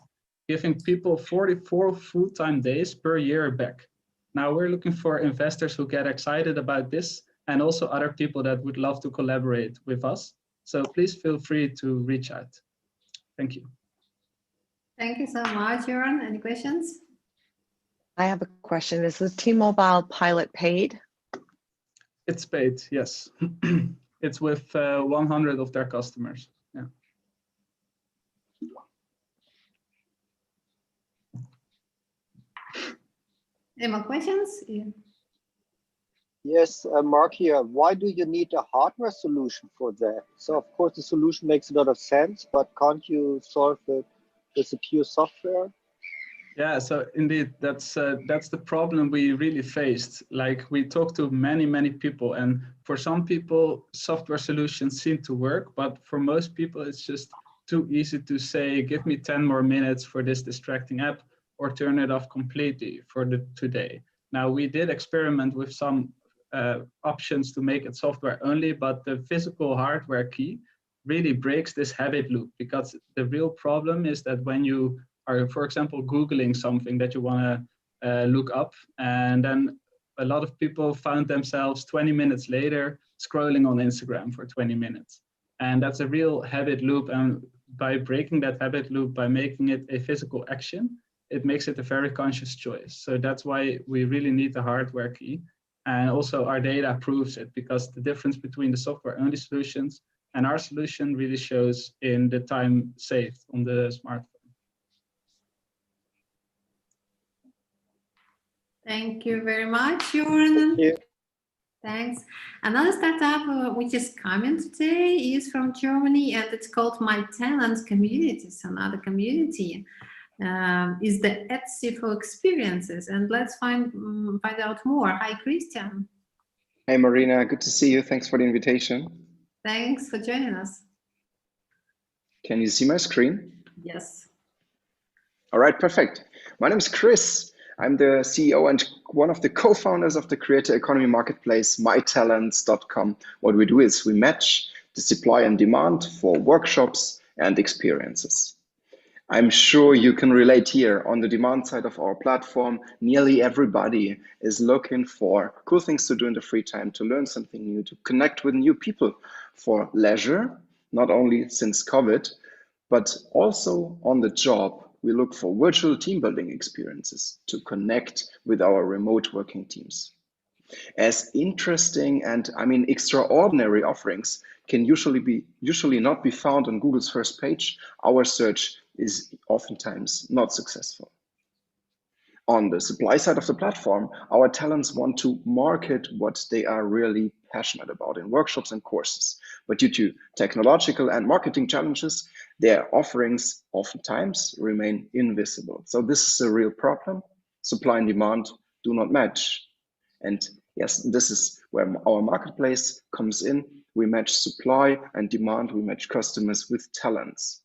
giving people 44 full-time days per year back. Now, we're looking for investors who get excited about this and also other people that would love to collaborate with us. So please feel free to reach out. Thank you. Thank you so much, Joran. Any questions? I have a question. Is the T-Mobile pilot paid? It's paid, yes. It's with 100 of their customers. Yeah. Any more questions? Yeah. Yes, Mark here. Why do you need a hardware solution for that? So of course the solution makes a lot of sense, but can't you solve it with a pure software? Yeah, so indeed, that's the problem we really faced. Like, we talked to many people, and for some people, software solutions seem to work, but for most people, it's just too easy to say, give me 10 more minutes for this distracting app, or turn it off completely for today. Now, we did experiment with some options to make it software only, but the physical hardware key really breaks this habit loop, because the real problem is that when you are, for example, Googling something that you want to look up, and then a lot of people found themselves 20 minutes later scrolling on Instagram for 20 minutes. And that's a real habit loop. And by breaking that habit loop, by making it a physical action, it makes it a very conscious choice. So that's why we really need the hardware key. And also our data proves it, because the difference between the software-only solutions and our solution really shows in the time saved on the smartphone. Thank you very much, Joran. Thank you. Thanks. Another startup which is coming today is from Germany, and it's called My Talent Community. So another community is the Etsy for experiences. And let's find out more. Hi, Christian. Hey, Marina. Good to see you. Thanks for the invitation. Thanks for joining us. Can you see my screen? Yes. All right, perfect. My name is Chris. I'm the CEO and one of the co-founders of the creator economy marketplace, mytalents.com. What we do is we match the supply and demand for workshops and experiences. I'm sure you can relate here. On the demand side of our platform, nearly everybody is looking for cool things to do in the free time, to learn something new, to connect with new people for leisure, not only since COVID, but also on the job. We look for virtual team building experiences to connect with our remote working teams. As interesting and extraordinary offerings can usually not be found on Google's first page, our search is oftentimes not successful. On the supply side of the platform, our talents want to market what they are really passionate about in workshops and courses. But due to technological and marketing challenges, their offerings oftentimes remain invisible. So this is a real problem. Supply and demand do not match. And yes, this is where our marketplace comes in. We match supply and demand. We match customers with talents.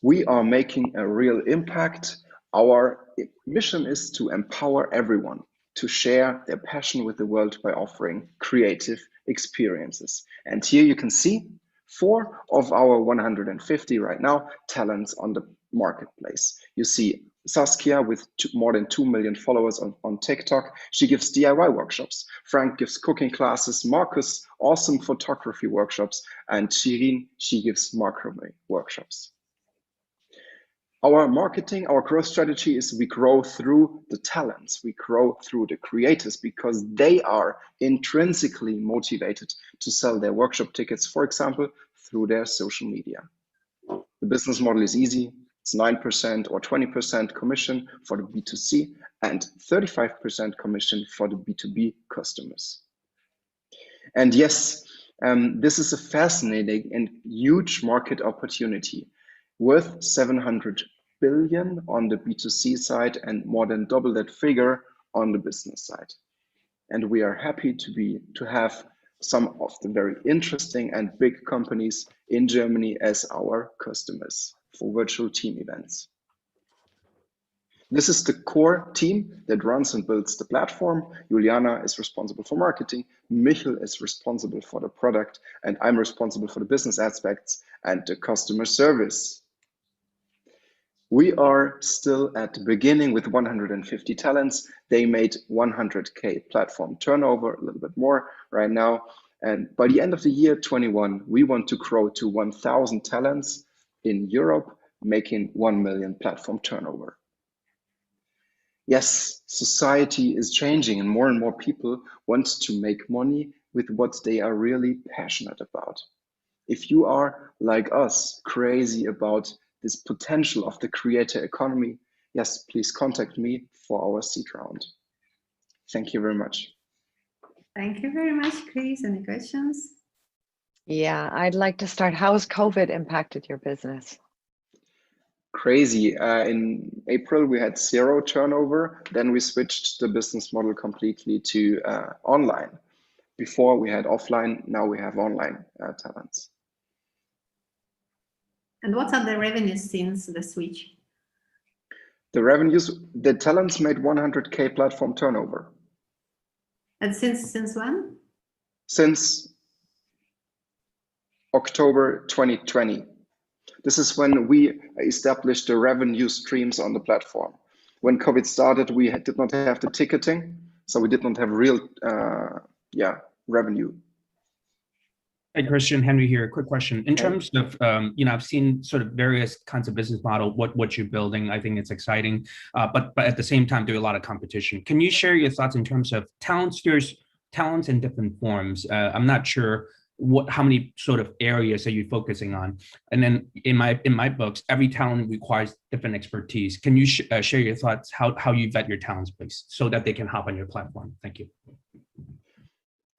We are making a real impact Our mission is to empower everyone to share their passion with the world by offering creative experiences. And here you can see 4 of our 150 right now talents on the marketplace. You see Saskia with more than 2 million followers on TikTok. She gives DIY workshops. Frank gives cooking classes. Marcus, awesome photography workshops. And Shirin, she gives macrame workshops. Our marketing, our growth strategy is we grow through the talents. We grow through the creators because they are intrinsically motivated to sell their workshop tickets, for example, through their social media. The business model is easy. It's 9% or 20% commission for the B2C and 35% commission for the B2B customers. And yes, this is a fascinating and huge market opportunity worth 700 billion on the B2C side and more than double that figure on the business side. And we are happy to have some of the very interesting and big companies in Germany as our customers for virtual team events. This is the core team that runs and builds the platform. Juliana is responsible for marketing, Michel is responsible for the product, and I'm responsible for the business aspects and the customer service. We are still at the beginning with 150 talents. They made 100K platform turnover, a little bit more right now. And by the end of the year 21, we want to grow to 1,000 talents in Europe, making 1 million platform turnover. Yes, society is changing and more people want to make money with what they are really passionate about. If you are like us, crazy about this potential of the creator economy, yes, please contact me for our seed round. Thank you very much. Thank you very much, Chris. Any questions? Yeah, I'd like to start. How has COVID impacted your business? Crazy. In April, we had 0 turnover. Then we switched the business model completely to online. Before we had offline, now we have online talents. And what are the revenues since the switch? The revenues, the talents made 100K platform turnover. And since when? Since October 2020. This is when we established the revenue streams on the platform. When COVID started, we did not have the ticketing, so we did not have real revenue. Hey, Christian, Henry here. Quick question. In terms of, I've seen sort of various kinds of business model, what you're building. I think it's exciting, but at the same time, there's a lot of competition. Can you share your thoughts in terms of talents? There's talents in different forms. I'm not sure how many sort of areas are you focusing on? And then in my books, every talent requires different expertise. Can you share your thoughts how you vet your talents, please, so that they can hop on your platform? Thank you.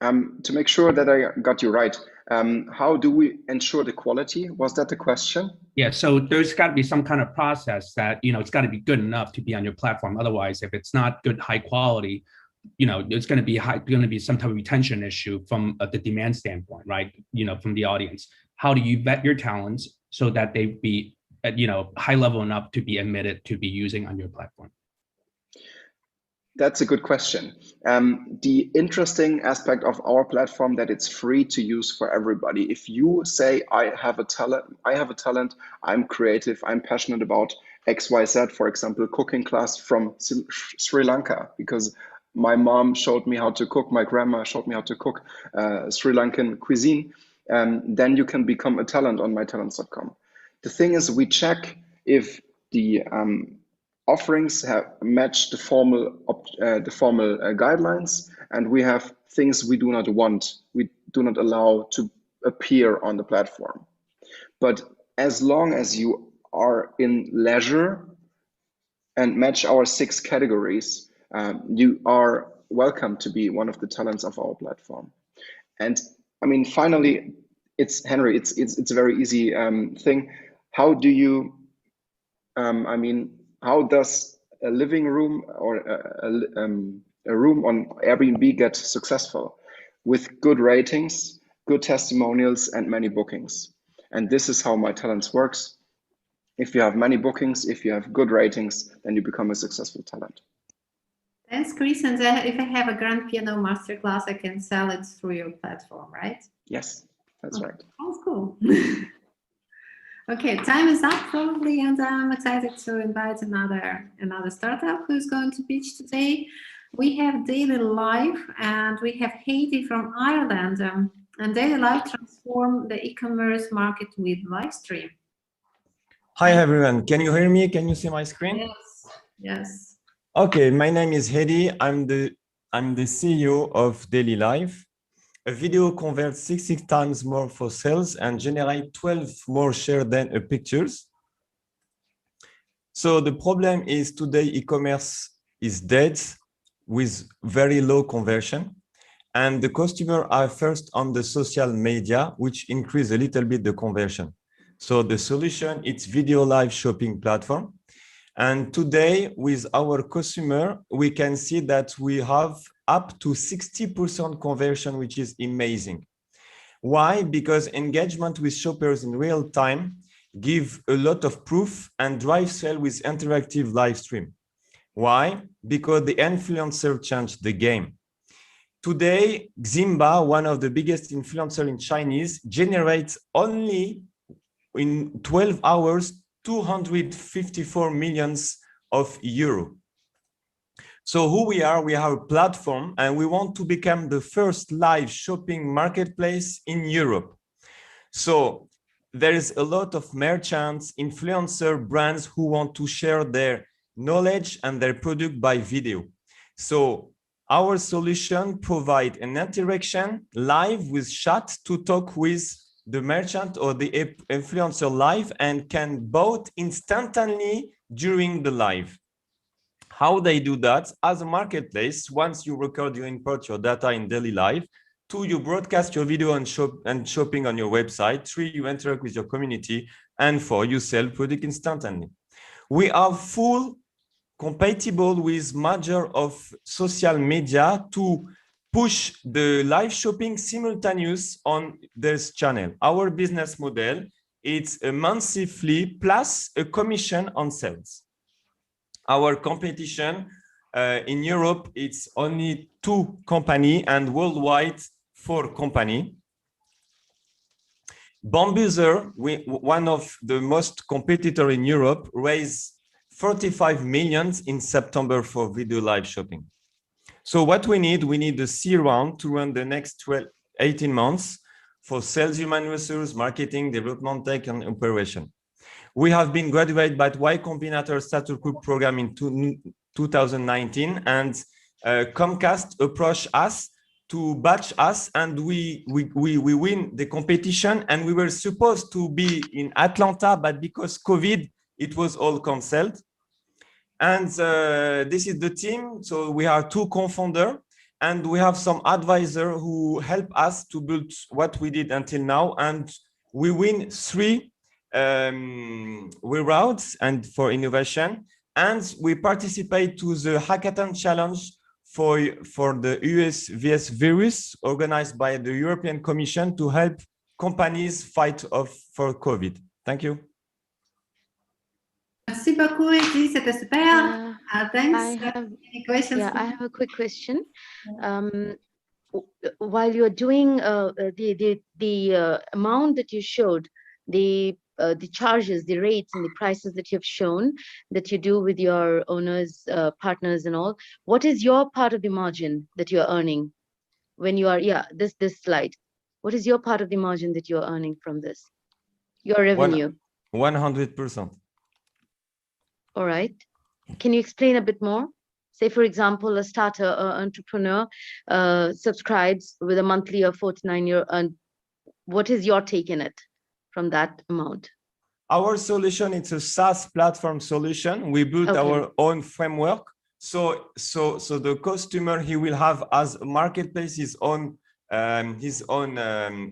To make sure that I got you right, how do we ensure the quality? Was that the question? Yeah, so there's got to be some kind of process that, it's got to be good enough to be on your platform. Otherwise, if it's not good, high quality, it's going to be some type of retention issue from the demand standpoint, right? From the audience. How do you vet your talents so that they be at, high level enough to be admitted to be using on your platform? That's a good question. The interesting aspect of our platform that it's free to use for everybody. If you say, I have a talent, I'm creative, I'm passionate about XYZ, for example, cooking class from Sri Lanka, because my mom showed me how to cook, my grandma showed me how to cook Sri Lankan cuisine, then you can become a talent on mytalents.com. The thing is, we check if the offerings have matched the formal guidelines, and we have things we do not want, we do not allow to appear on the platform. But as long as you are in leisure and match our 6 categories, you are welcome to be one of the talents of our platform. And I mean, finally, it's Henry, it's a very easy thing. How do you, how does a living room or a room on Airbnb get successful? With good ratings, good testimonials, and many bookings. And this is how My Talents works. If you have many bookings, if you have good ratings, then you become a successful talent. Thanks, Chris. And if I have a grand piano masterclass, I can sell it through your platform, right? Yes, that's right. Sounds cool. Okay, time is up probably, and I'm excited to invite another startup who's going to pitch today. We have DailyLive, and we have Heidi from Ireland. And DailyLive transform the e-commerce market with live stream. Hi everyone, can you hear me? Can you see my screen? Yes, yes. Okay, my name is Heidi. I'm the CEO of DailyLive. A video converts 60 times more for sales and generate 12 more share than a pictures. So the problem is today e-commerce is dead with very low conversion. And the customers are first on the social media, which increase a little bit the conversion. So the solution, it's video live shopping platform. And today with our customer, we can see that we have up to 60% conversion, which is amazing. Why? Because engagement with shoppers in real time give a lot of proof and drive sale with interactive live stream. Why? Because the influencer changed the game. Today, Ximba, one of the biggest influencers in Chinese, generates only in 12 hours 254 millions of euro. So who we are a platform, and we want to become the first live shopping marketplace in Europe. So there is a lot of merchants, influencer brands who want to share their knowledge and their product by video. So our solution provides an interaction live with chat to talk with the merchant or the influencer live and can vote instantly during the live. How they do that? As a marketplace, once you record, you import your data in DailyLive. 2, you broadcast your video and shopping on your website. 3, you interact with your community. And 4, you sell product instantly. We are full compatible with major of social media to push the live shopping simultaneous on this channel. Our business model, it's a monthly fee plus a commission on sales. Our competition in Europe, it's only 2 companies and worldwide 4 companies. Bambuser, one of the most competitor in Europe, raised 45 million in September for video live shopping. So what we need a C round to run the next 18 months for sales, human resources, marketing, development, tech, and operation. We have been graduated by Y Combinator Status Group program in 2019, and Comcast approached us to batch us, and we win the competition, and we were supposed to be in Atlanta, but because COVID, it was all canceled. And this is the team. So we are 2 co-founders, and we have some advisors who help us to build what we did until now. And we win 3 rounds and for innovation. And we participate to the Hackathon Challenge for the US VS virus organized by the European Commission to help companies fight for COVID. Thank you. Merci beaucoup, Eddie. C'était super. Thanks. I have, any questions? yeah, I have a quick question. While you're doing the amount that you showed, the charges, the rates, and the prices that you've shown that you do with your owners, partners, and all, what is your part of the margin that you're earning when you are, this slide? What is your part of the margin that you're earning from this? Your revenue? 100%. All right. Can you explain a bit more? Say, for example, a starter entrepreneur subscribes with a monthly of 49 euro, and what is your take in it from that amount? Our solution, it's a SaaS platform solution. We built our own framework. So the customer, he will have as a marketplace his own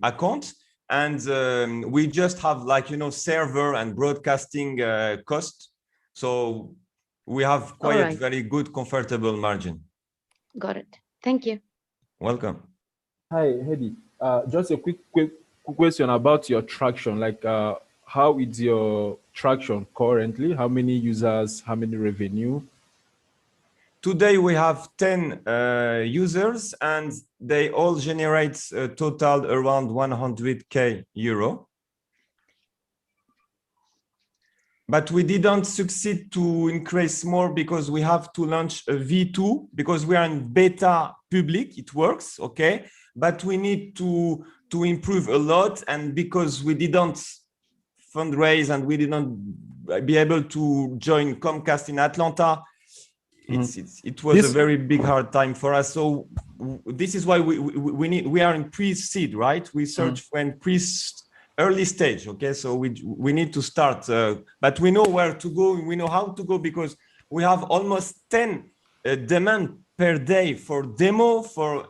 account. And we just have server and broadcasting cost. So we have quite very good, comfortable margin. Got it. Thank you. Welcome. Hi, Hedy. Just a quick question about your traction. how is your traction currently? How many users, how many revenue? Today we have 10 users and they all generate a total around 100K euro. But we didn't succeed to increase more because we have to launch a V2 because we are in beta public, it works, okay? But we need to improve a lot, and because we didn't fundraise and we didn't be able to join Comcast in Atlanta, it was a very big hard time for us. So this is why we are in pre-seed, right? We search for in early stage, okay? So we need to start, but we know where to go, we know how to go, because we have almost 10 demand per day for demo, for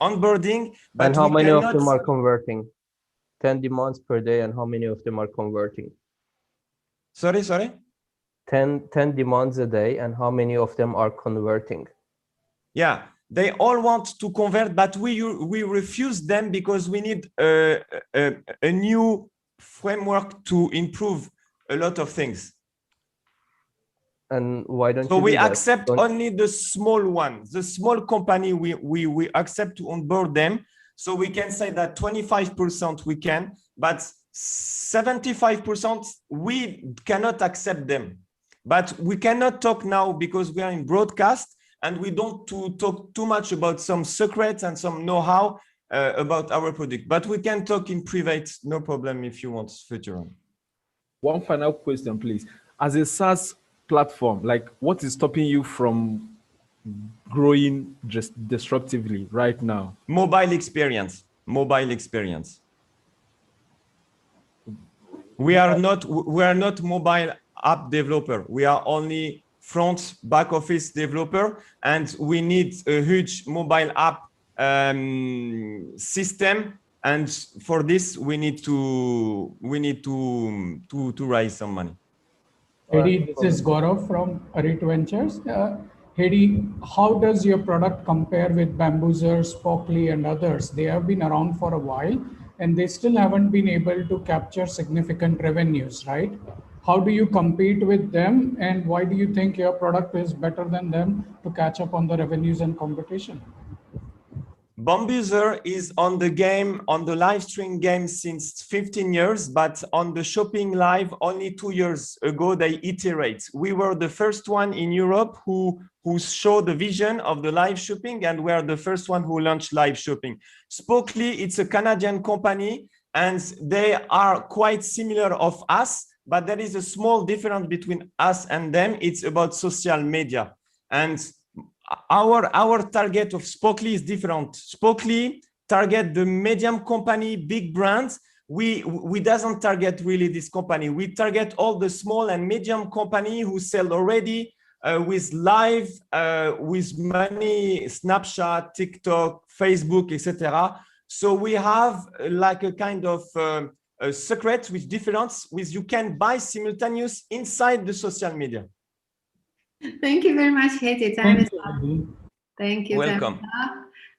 onboarding. But and how many of them are converting? 10 demands per day, and how many of them are converting? Sorry? 10 demands a day, and how many of them are converting? Yeah, they all want to convert, but we refuse them because we need a new framework to improve a lot of things. And why don't so you we do that? accept only the small one, the small company, we accept to onboard them. So we can say that 25% we can, but 75% we cannot accept them. But we cannot talk now because we are in broadcast and we don't talk too much about some secrets and some know-how about our product. But we can talk in private, no problem if you want future on. One final question, please. As a SaaS platform, like what is stopping you from growing just disruptively right now? Mobile experience. We are not mobile app developer. We are only front back office developer, and we need a huge mobile app system. And for this, we need to raise some money. Hedy, this is Gaurav from Irriot Ventures. Hedy, how does your product compare with Bambuser, Spockly, and others? They have been around for a while, and they still haven't been able to capture significant revenues, right? How do you compete with them, and why do you think your product is better than them to catch up on the revenues and competition? Bambuser is on the game, on the live stream game since 15 years, but on the shopping live only 2 years ago, they iterate. We were the first one in Europe who showed the vision of the live shopping, and we are the first one who launched live shopping. Spockly, it's a Canadian company, and they are quite similar of us, but there is a small difference between us and them. It's about social media. And our target of Spockly is different. Spockly target the medium company, big brands. We doesn't target really this company. We target all the small and medium company who sell already with live, with money, Snapchat, TikTok, Facebook, etc. So we have like a kind of a secret with difference, with you can buy simultaneous inside the social media. Thank you very much, Hedy. Time is up. Thank you. Welcome.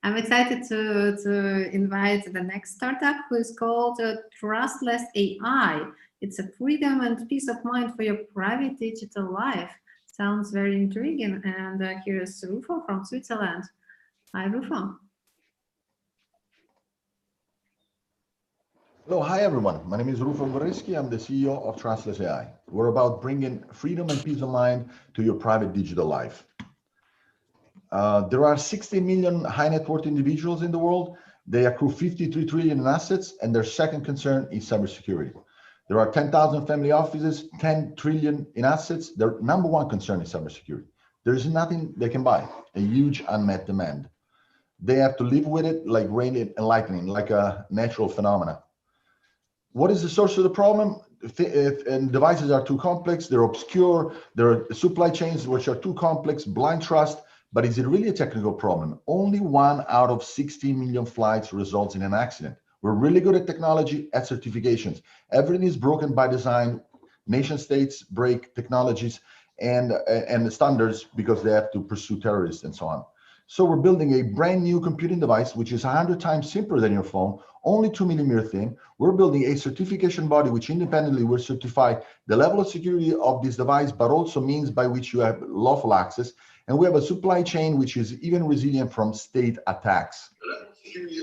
I'm excited to invite the next startup, who is called TRUSTLESS.AI. It's a freedom and peace of mind for your private digital life. Sounds very intriguing. And here is Rufo from Switzerland. Hi, Rufo. Hello, hi everyone. My name is Rufo Goreski. I'm the CEO of TRUSTLESS.AI. We're about bringing freedom and peace of mind to your private digital life. There are 60 million high net worth individuals in the world. They accrue 53 trillion in assets, and their second concern is cybersecurity. There are 10,000 family offices, 10 trillion in assets. Their number one concern is cybersecurity. There is nothing they can buy, a huge unmet demand. They have to live with it like rain and lightning, like a natural phenomena. What is the source of the problem? And devices are too complex, they're obscure, there are supply chains which are too complex, blind trust, but is it really a technical problem? Only 1 out of 60 million flights results in an accident. We're really good at technology, at certifications. Everything is broken by design. Nation states break technologies and standards because they have to pursue terrorists and so on. So we're building a brand new computing device, which is 100 times simpler than your phone, only 2 millimeter thin. We're building a certification body, which independently will certify the level of security of this device, but also means by which you have lawful access. And we have a supply chain, which is even resilient from state attacks.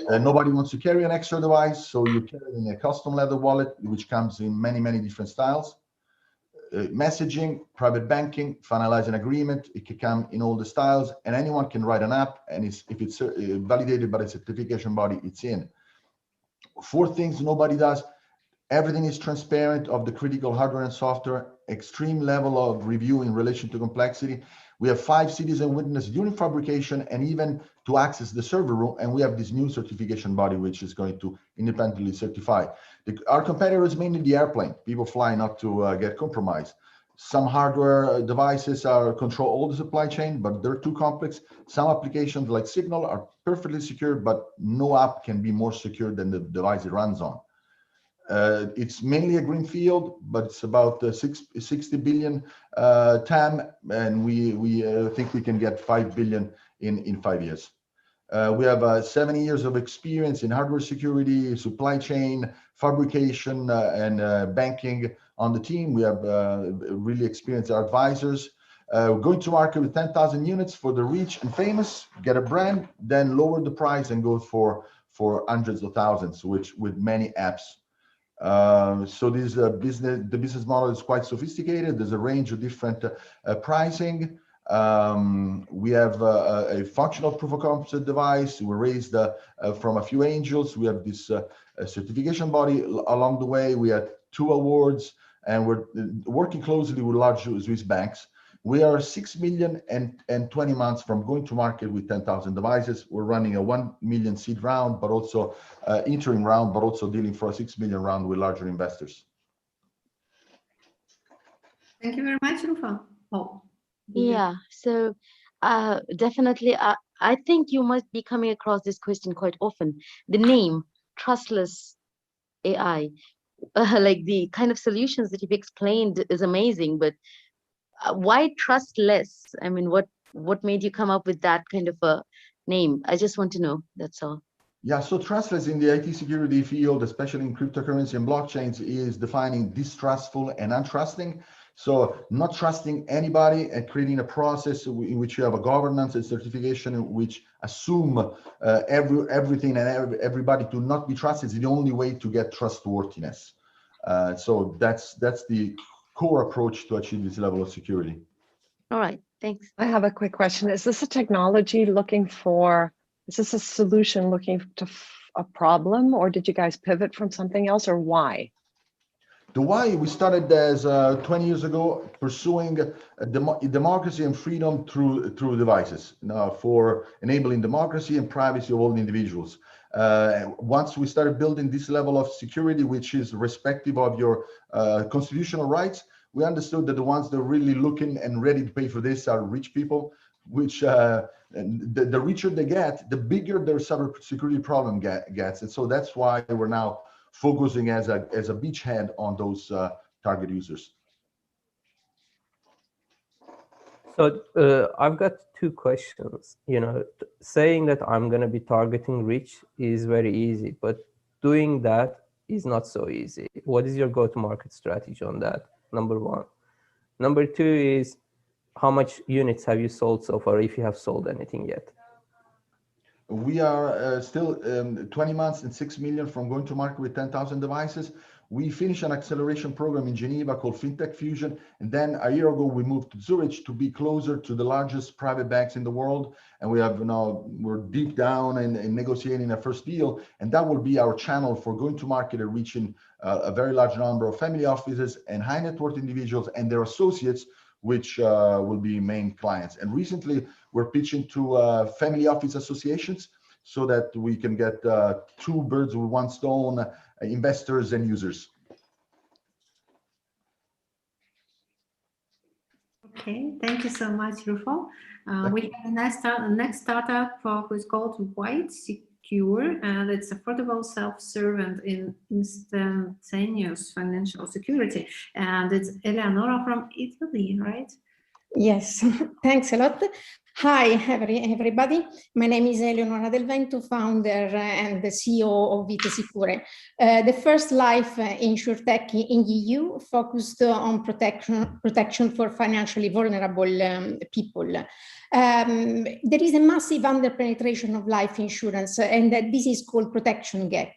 Nobody wants to carry an extra device, so you carry it in a custom leather wallet, which comes in many, many different styles. Messaging, private banking, finalize an agreement. It can come in all the styles, and anyone can write an app. And if it's validated by a certification body, it's in. 4 things nobody does. Everything is transparent of the critical hardware and software, extreme level of review in relation to complexity. We have 5 citizen witness during fabrication and even to access the server room. And we have this new certification body, which is going to independently certify. Our competitor is mainly the airplane. People fly not to get compromised. Some hardware devices control all the supply chain, but they're too complex. Some applications like Signal are perfectly secure, but no app can be more secure than the device it runs on. It's mainly a green field, but it's about 60 billion TAM, and we think we can get 5 billion in 5 years. We have 70 years of experience in hardware security, supply chain, fabrication, and banking on the team. We have really experienced advisors. We're going to market with 10,000 units for the rich and famous, get a brand, then lower the price and go for hundreds of thousands, which with many apps. So this the business model is quite sophisticated. There's a range of different pricing. We have a functional proof of concept device. We raised from a few angels. We have this certification body along the way. We had 2 awards, and we're working closely with large Swiss banks. We are 6 million and 20 months from going to market with 10,000 devices. We're running a 1 million seed round, but also interim round, but also dealing for a 6 million round with larger investors. Thank you very much, Rufo. Oh. Yeah, so definitely, I think you must be coming across this question quite often. The name, TRUSTLESS.AI, like the kind of solutions that you've explained is amazing, but why trustless? I mean, what made you come up with that kind of a name? I just want to know, that's all. Yeah, so trustless in the IT security field, especially in cryptocurrency and blockchains, is defining distrustful and untrusting. So not trusting anybody and creating a process in which you have a governance and certification in which assume everything and everybody to not be trusted is the only way to get trustworthiness. So that's the core approach to achieve this level of security. All right, thanks. I have a quick question. Is this a technology is this a solution looking to a problem, or did you guys pivot from something else, or why? The why, we started as 20 years ago pursuing democracy and freedom through devices for enabling democracy and privacy of all the individuals. Once we started building this level of security, which is respective of your constitutional rights, we understood that the ones that are really looking and ready to pay for this are rich people, which the richer they get, the bigger their cybersecurity problem gets. And so that's why we're now focusing as a beachhead on those target users. So I've got 2 questions. You know, saying that I'm going to be targeting rich is very easy, but doing that is not so easy. What is your go-to-market strategy on that? Number 1. Number 2 is, how much units have you sold so far, if you have sold anything yet? We are still 20 months and 6 million from going to market with 10,000 devices. We finished an acceleration program in Geneva called FinTech Fusion. And then a year ago, we moved to Zurich to be closer to the largest private banks in the world. And we're deep down in negotiating a first deal. And that will be our channel for going to market and reaching a very large number of family offices and high net worth individuals and their associates, which will be main clients. And recently, we're pitching to family office associations so that we can get 2 birds with 1 stone, investors and users. Okay, thank you so much, Rufo. We have a next startup who is called ViteSicure, and it's affordable, self-serve, and instantaneous financial security. And it's Eleonora from Italy, right? Yes, thanks a lot. Hi, everybody. My name is Eleonora Del Vento, founder and the CEO of ViteSicure, the first life insurtech in EU focused on protection for financially vulnerable people. There is a massive underpenetration of life insurance, and this is called protection gap.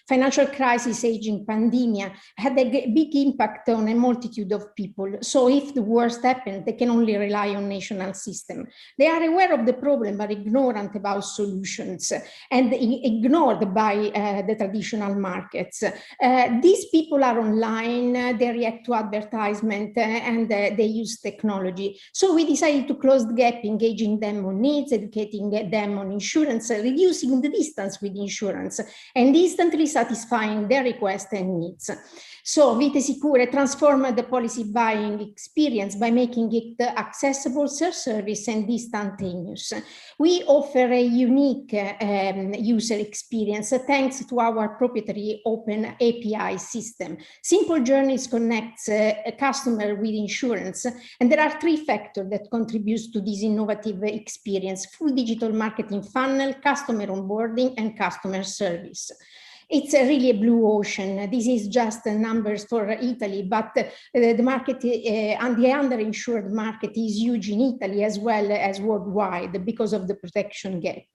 Financial crisis, aging, pandemic had a big impact on a multitude of people. So if the worst happened, they can only rely on national system. They are aware of the problem, but ignorant about solutions and ignored by the traditional markets. These people are online, they react to advertisement, and they use technology. So we decided to close the gap, engaging them on needs, educating them on insurance, reducing the distance with insurance, and instantly satisfying their requests and needs. So ViteSicure transformed the policy buying experience by making it accessible, self-service, and instantaneous. We offer a unique user experience thanks to our proprietary open API system. Simple Journeys connects a customer with insurance, and there are three factors that contribute to this innovative experience: full digital marketing funnel, customer onboarding, and customer service. It's really a blue ocean. This is just numbers for Italy, but the market and the underinsured market is huge in Italy as well as worldwide because of the protection gap.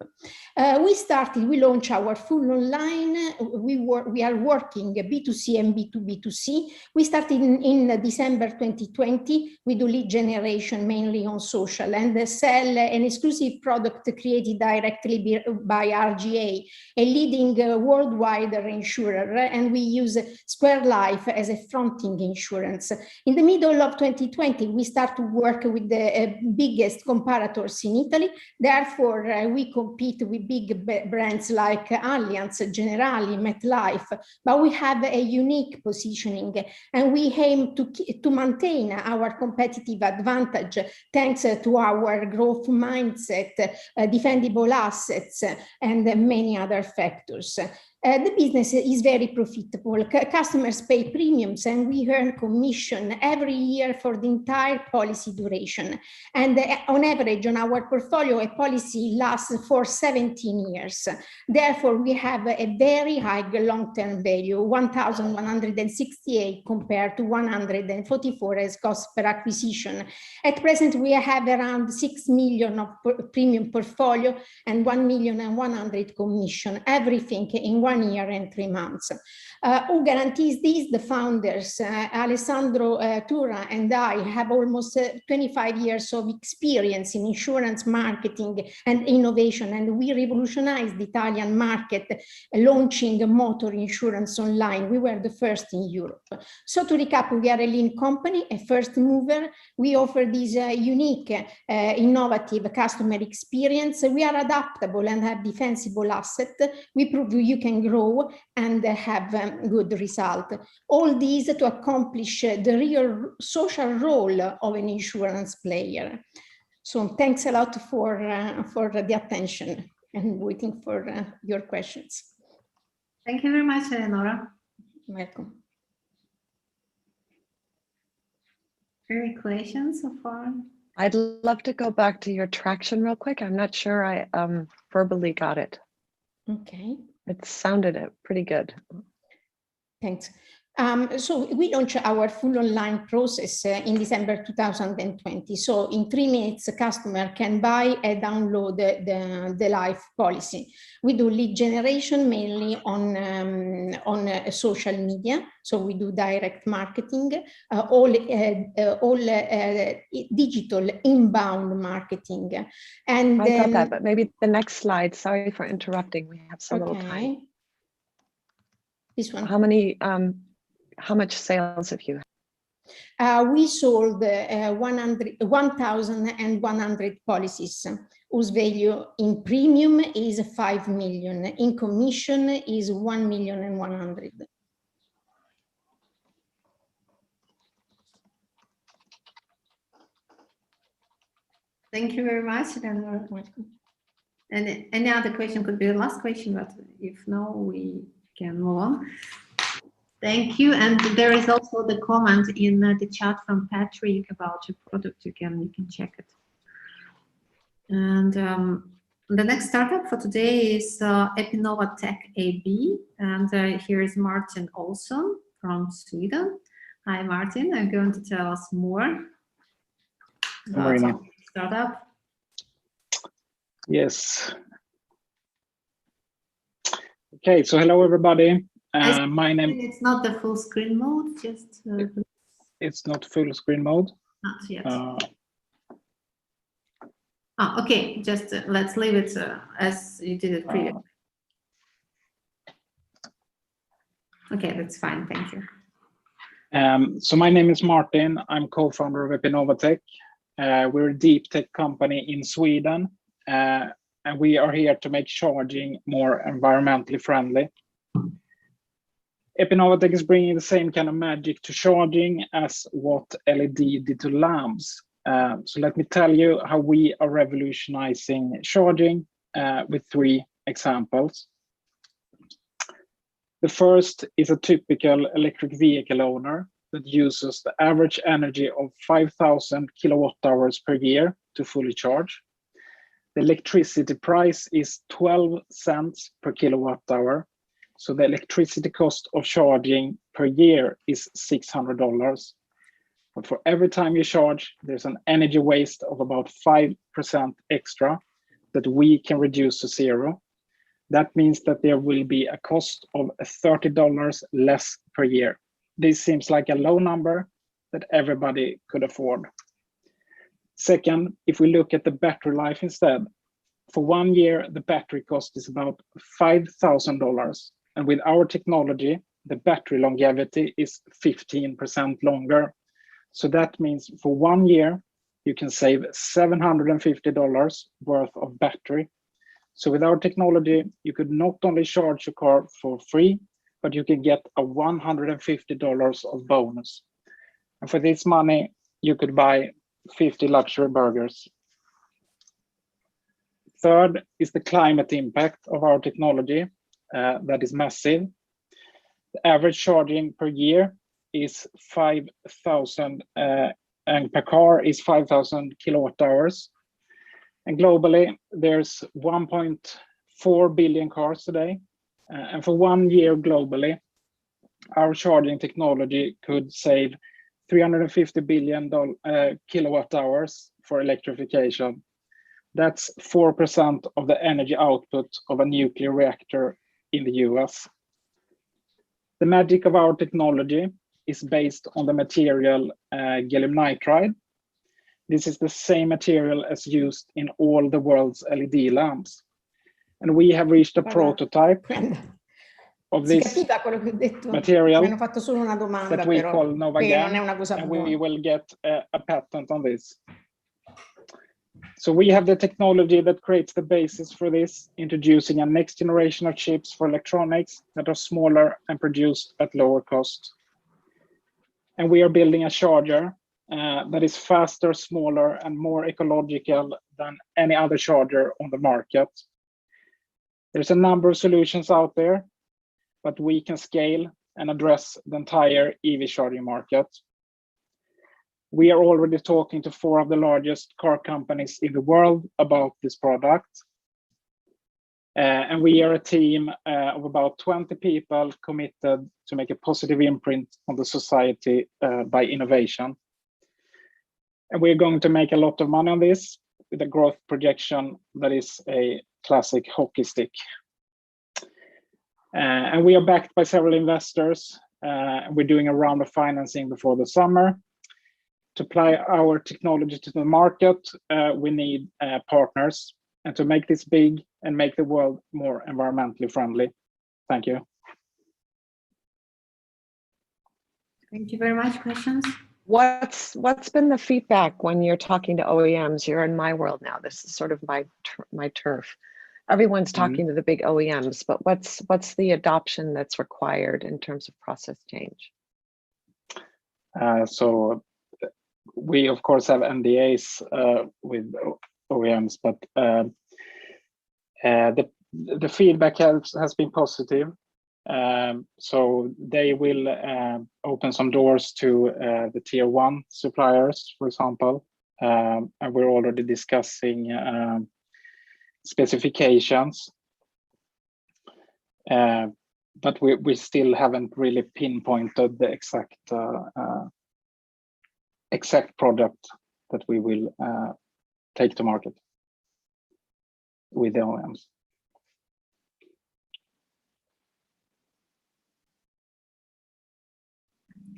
We launched our full online. We are working B2C and B2B2C. We started in December 2020. We do lead generation mainly on social and sell an exclusive product created directly by RGA, a leading worldwide insurer, and we use Square Life as a fronting insurance. In the middle of 2020, we start to work with the biggest comparators in Italy. Therefore, we compete with big brands like Allianz, Generali, MetLife, but we have a unique positioning, and we aim to maintain our competitive advantage thanks to our growth mindset, defendable assets, and many other factors. The business is very profitable. Customers pay premiums and we earn commission every year for the entire policy duration. And on average, on our portfolio, a policy lasts for 17 years. Therefore, we have a very high long-term value, 1,168 compared to 144 as cost per acquisition. At present, we have around 6 million of premium portfolio and 1,100,000 commission, everything in 1 year and 3 months. Who guarantees this? The founders, Alessandro Tura and I have almost 25 years of experience in insurance marketing and innovation, and we revolutionized the Italian market, launching motor insurance online. We were the first in Europe. So to recap, we are a lean company, a first mover. We offer this unique, innovative customer experience. We are adaptable and have defensible assets. We prove you can grow and have good result. All these to accomplish the real social role of an insurance player. So thanks a lot for the attention and waiting for your questions. Thank you very much, Eleonora. Welcome. Any questions so far? I'd love to go back to your traction real quick. I'm not sure I verbally got it. Okay. It sounded pretty good. Thanks. So we launched our full online process in December 2020. So in 3 minutes, a customer can buy and download the life policy. We do lead generation mainly on social media. So we do direct marketing, all digital inbound marketing. And I got that, but maybe the next slide. Sorry for interrupting. We have so little time. This one. How much sales have you had? We sold 1,100 policies whose value in premium is 5 million. In commission is 1,100,000. Thank you very much. And any other question could be the last question, but if no, we can move on. Thank you. And there is also the comment in the chat from Patrick about your product. You can check it. And the next startup for today is EpinovaTech AB. And here is Martin Olsson from Sweden. Hi, Martin. I'm going to tell us more about our startup. Yes. Okay, so hello, everybody. My name. It's not the full screen mode, just. It's not full screen mode. Not yet. Okay, just let's leave it as you did it previously. Okay, that's fine. Thank you. So my name is Martin. I'm co-founder of EpinovaTech. We're a deep tech company in Sweden, and we are here to make charging more environmentally friendly. EpinovaTech is bringing the same kind of magic to charging as what LED did to lamps. So let me tell you how we are revolutionizing charging with 3 examples. The first is a typical electric vehicle owner that uses the average energy of 5,000 kilowatt hours per year to fully charge. The electricity price is 12 cents per kilowatt hour. So the electricity cost of charging per year is $600. But for every time you charge, there's an energy waste of about 5% extra that we can reduce to 0. That means that there will be a cost of $30 less per year. This seems like a low number that everybody could afford. Second, if we look at the battery life instead, for 1 year, the battery cost is about $5,000. And with our technology, the battery longevity is 15% longer. So that means for 1 year, you can save $750 worth of battery. So with our technology, you could not only charge your car for free, but you can get a $150 of bonus. And for this money, you could buy 50 luxury burgers. Third is the climate impact of our technology. That is massive. The average charging per year is 5,000, and per car is 5,000 kilowatt hours. And globally, there's 1.4 billion cars today. And for 1 year globally, our charging technology could save 350 billion kilowatt hours for electrification. That's 4% of the energy output of a nuclear reactor in the US. The magic of our technology is based on the material gallium nitride. This is the same material as used in all the world's LED lamps. And we have reached a prototype of this material that we call NovaGam, and we will get a patent on this. So we have the technology that creates the basis for this, introducing a next generation of chips for electronics that are smaller and produced at lower cost. And we are building a charger that is faster, smaller, and more ecological than any other charger on the market. There's a number of solutions out there, but we can scale and address the entire EV charging market. We are already talking to 4 of the largest car companies in the world about this product. And we are a team of about 20 people committed to make a positive imprint on the society by innovation. And we're going to make a lot of money on this with a growth projection that is a classic hockey stick. And we are backed by several investors. We're doing a round of financing before the summer. To apply our technology to the market, we need partners, and to make this big and make the world more environmentally friendly. Thank you. Thank you very much. Questions? What's been the feedback when you're talking to OEMs? You're in my world now. This is sort of my turf. Everyone's talking to the big OEMs, but what's the adoption that's required in terms of process change? So we of course have NDAs with OEMs, but the feedback has been positive. So they will open some doors to the tier 1 suppliers, for example, and we're already discussing specifications. But we still haven't really pinpointed the exact product that we will take to market with the OEMs.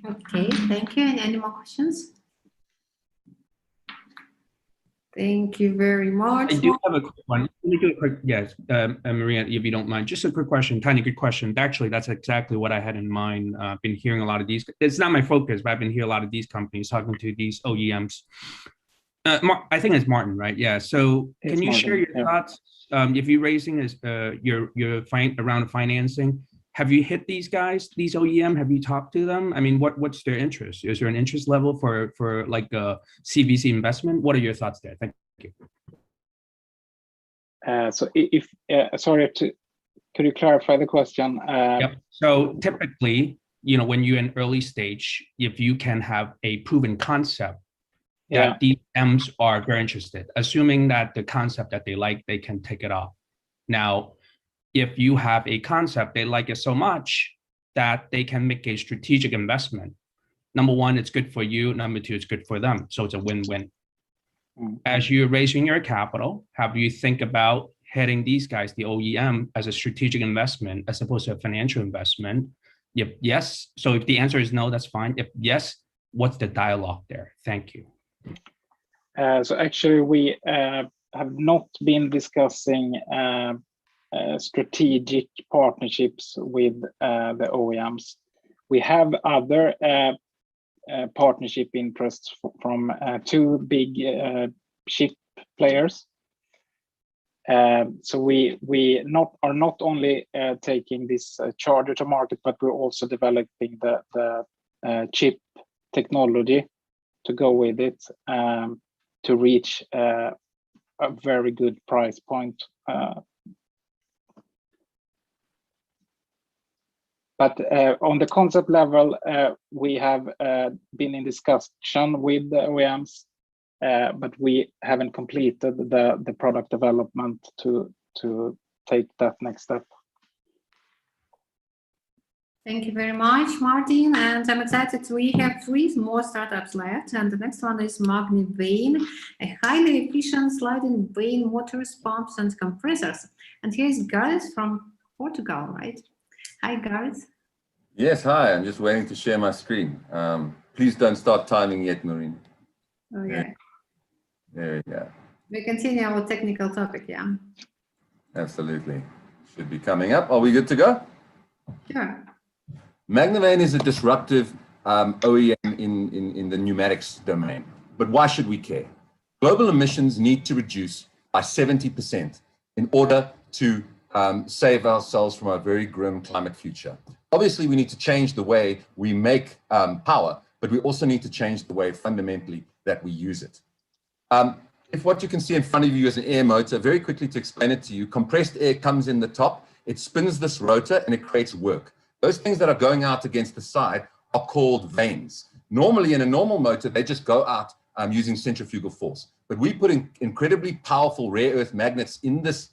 Okay, thank you. And any more questions? Thank you very much. I do have a quick one. Let me do a quick, yes, Maria, if you don't mind, just a quick question, tiny good question. Actually, that's exactly what I had in mind. I've been hearing a lot of these. It's not my focus, but I've been hearing a lot of these companies talking to these OEMs. I think it's Martin, right? Yeah. So can you share your thoughts? If you're raising your round of financing, have you hit these guys, these OEM? Have you talked to them? I mean, what's their interest? Is there an interest level for like a CVC investment? What are your thoughts there? Thank you. So if sorry, could you clarify the question? Yep. So typically, you know, when you're in early stage, if you can have a proven concept that the OEMs are very interested, assuming that the concept that they like, they can take it off. Now, if you have a concept, they like it so much that they can make a strategic investment. Number one, it's good for you. Number two, it's good for them. So it's a win-win. As you're raising your capital, have you think about heading these guys, the OEM, as a strategic investment as opposed to a financial investment? If yes, so if the answer is no, that's fine. If yes, what's the dialogue there? Thank you. So actually, we have not been discussing strategic partnerships with the OEMs. We have other partnership interests from two big ship players. So we are not only taking this charger to market, but we're also developing the chip technology to go with it to reach a very good price point. But on the concept level, we have been in discussion with the OEMs, but we haven't completed the product development to take that next step. Thank you very much, Martin. And I'm excited. We have 3 more startups left. And the next one is MAGNEVANE, a highly efficient sliding vane motors, pumps, and compressors. And here's Gareth from Portugal, right? Hi, Gareth. Yes, hi. I'm just waiting to share my screen. Please don't start timing yet, Maureen. Okay. There we go. We continue our technical topic, yeah. Absolutely. Should be coming up. Are we good to go? Sure. MAGNEVANE is a disruptive OEM in the pneumatics domain. But why should we care? Global emissions need to reduce by 70% in order to save ourselves from a very grim climate future. Obviously, we need to change the way we make power, but we also need to change the way fundamentally that we use it. If what you can see in front of you is an air motor, very quickly to explain it to you, compressed air comes in the top, it spins this rotor and it creates work. Those things that are going out against the side are called vanes. Normally in a normal motor, they just go out using centrifugal force. But we put in incredibly powerful rare earth magnets in this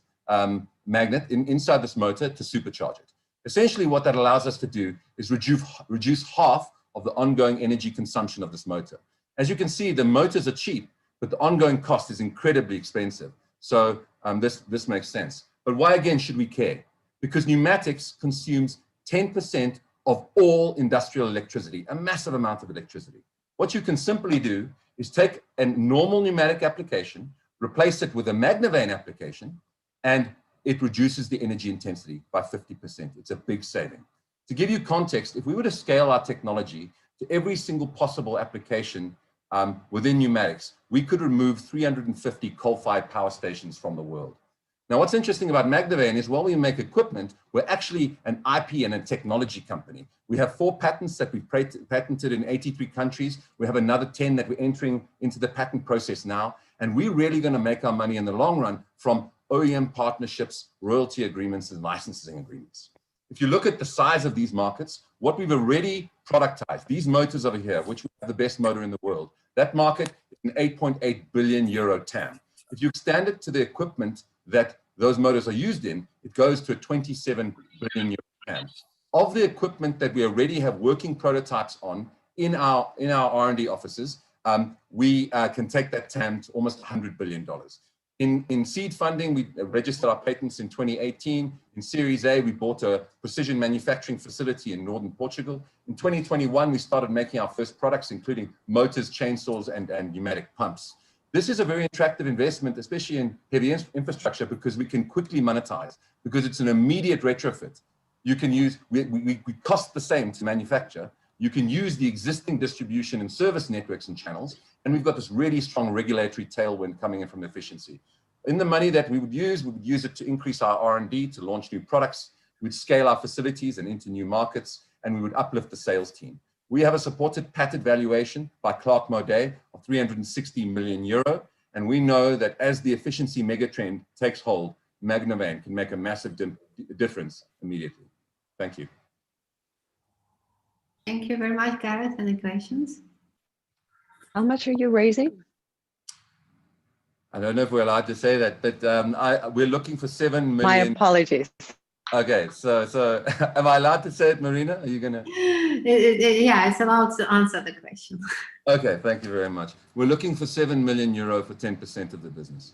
magnet inside this motor to supercharge it. Essentially what that allows us to do is reduce half of the ongoing energy consumption of this motor. As you can see, the motors are cheap, but the ongoing cost is incredibly expensive. So this makes sense. But why again should we care? Because pneumatics consumes 10% of all industrial electricity, a massive amount of electricity. What you can simply do is take a normal pneumatic application, replace it with a MAGNEVANE application, and it reduces the energy intensity by 50%. It's a big saving. To give you context, if we were to scale our technology to every single possible application within pneumatics, we could remove 350 coal-fired power stations from the world. Now, what's interesting about MAGNEVANE is while we make equipment, we're actually an IP and a technology company. We have 4 patents that we've patented in 83 countries. We have another 10 that we're entering into the patent process now. And we're really going to make our money in the long run from OEM partnerships, royalty agreements, and licensing agreements. If you look at the size of these markets, what we've already productized, these motors over here, which we have the best motor in the world, that market is an 8.8 billion euro TAM. If you extend it to the equipment that those motors are used in, it goes to a 27 billion euro TAM. Of the equipment that we already have working prototypes on in our R&D offices, we can take that TAM to almost $100 billion. In seed funding, we registered our patents in 2018. In Series A, we bought a precision manufacturing facility in northern Portugal. In 2021, we started making our first products, including motors, chainsaws, and pneumatic pumps. This is a very attractive investment, especially in heavy infrastructure, because we can quickly monetize, because it's an immediate retrofit. You can use, we cost the same to manufacture. You can use the existing distribution and service networks and channels, and we've got this really strong regulatory tailwind coming in from efficiency. In the money that we would use it to increase our R&D, to launch new products. We'd scale our facilities and into new markets, and we would uplift the sales team. We have a supported patent valuation by Clark Moday of 360 million euro, and we know that as the efficiency megatrend takes hold, MAGNEVANE can make a massive difference immediately. Thank you. Thank you very much, Gareth. Any questions? How much are you raising? I don't know if we're allowed to say that, but we're looking for 7 million. My apologies. Okay, so am I allowed to say it, Marina? Are you gonna? Yeah, it's allowed to answer the question. Okay, thank you very much. We're looking for 7 million euro for 10% of the business.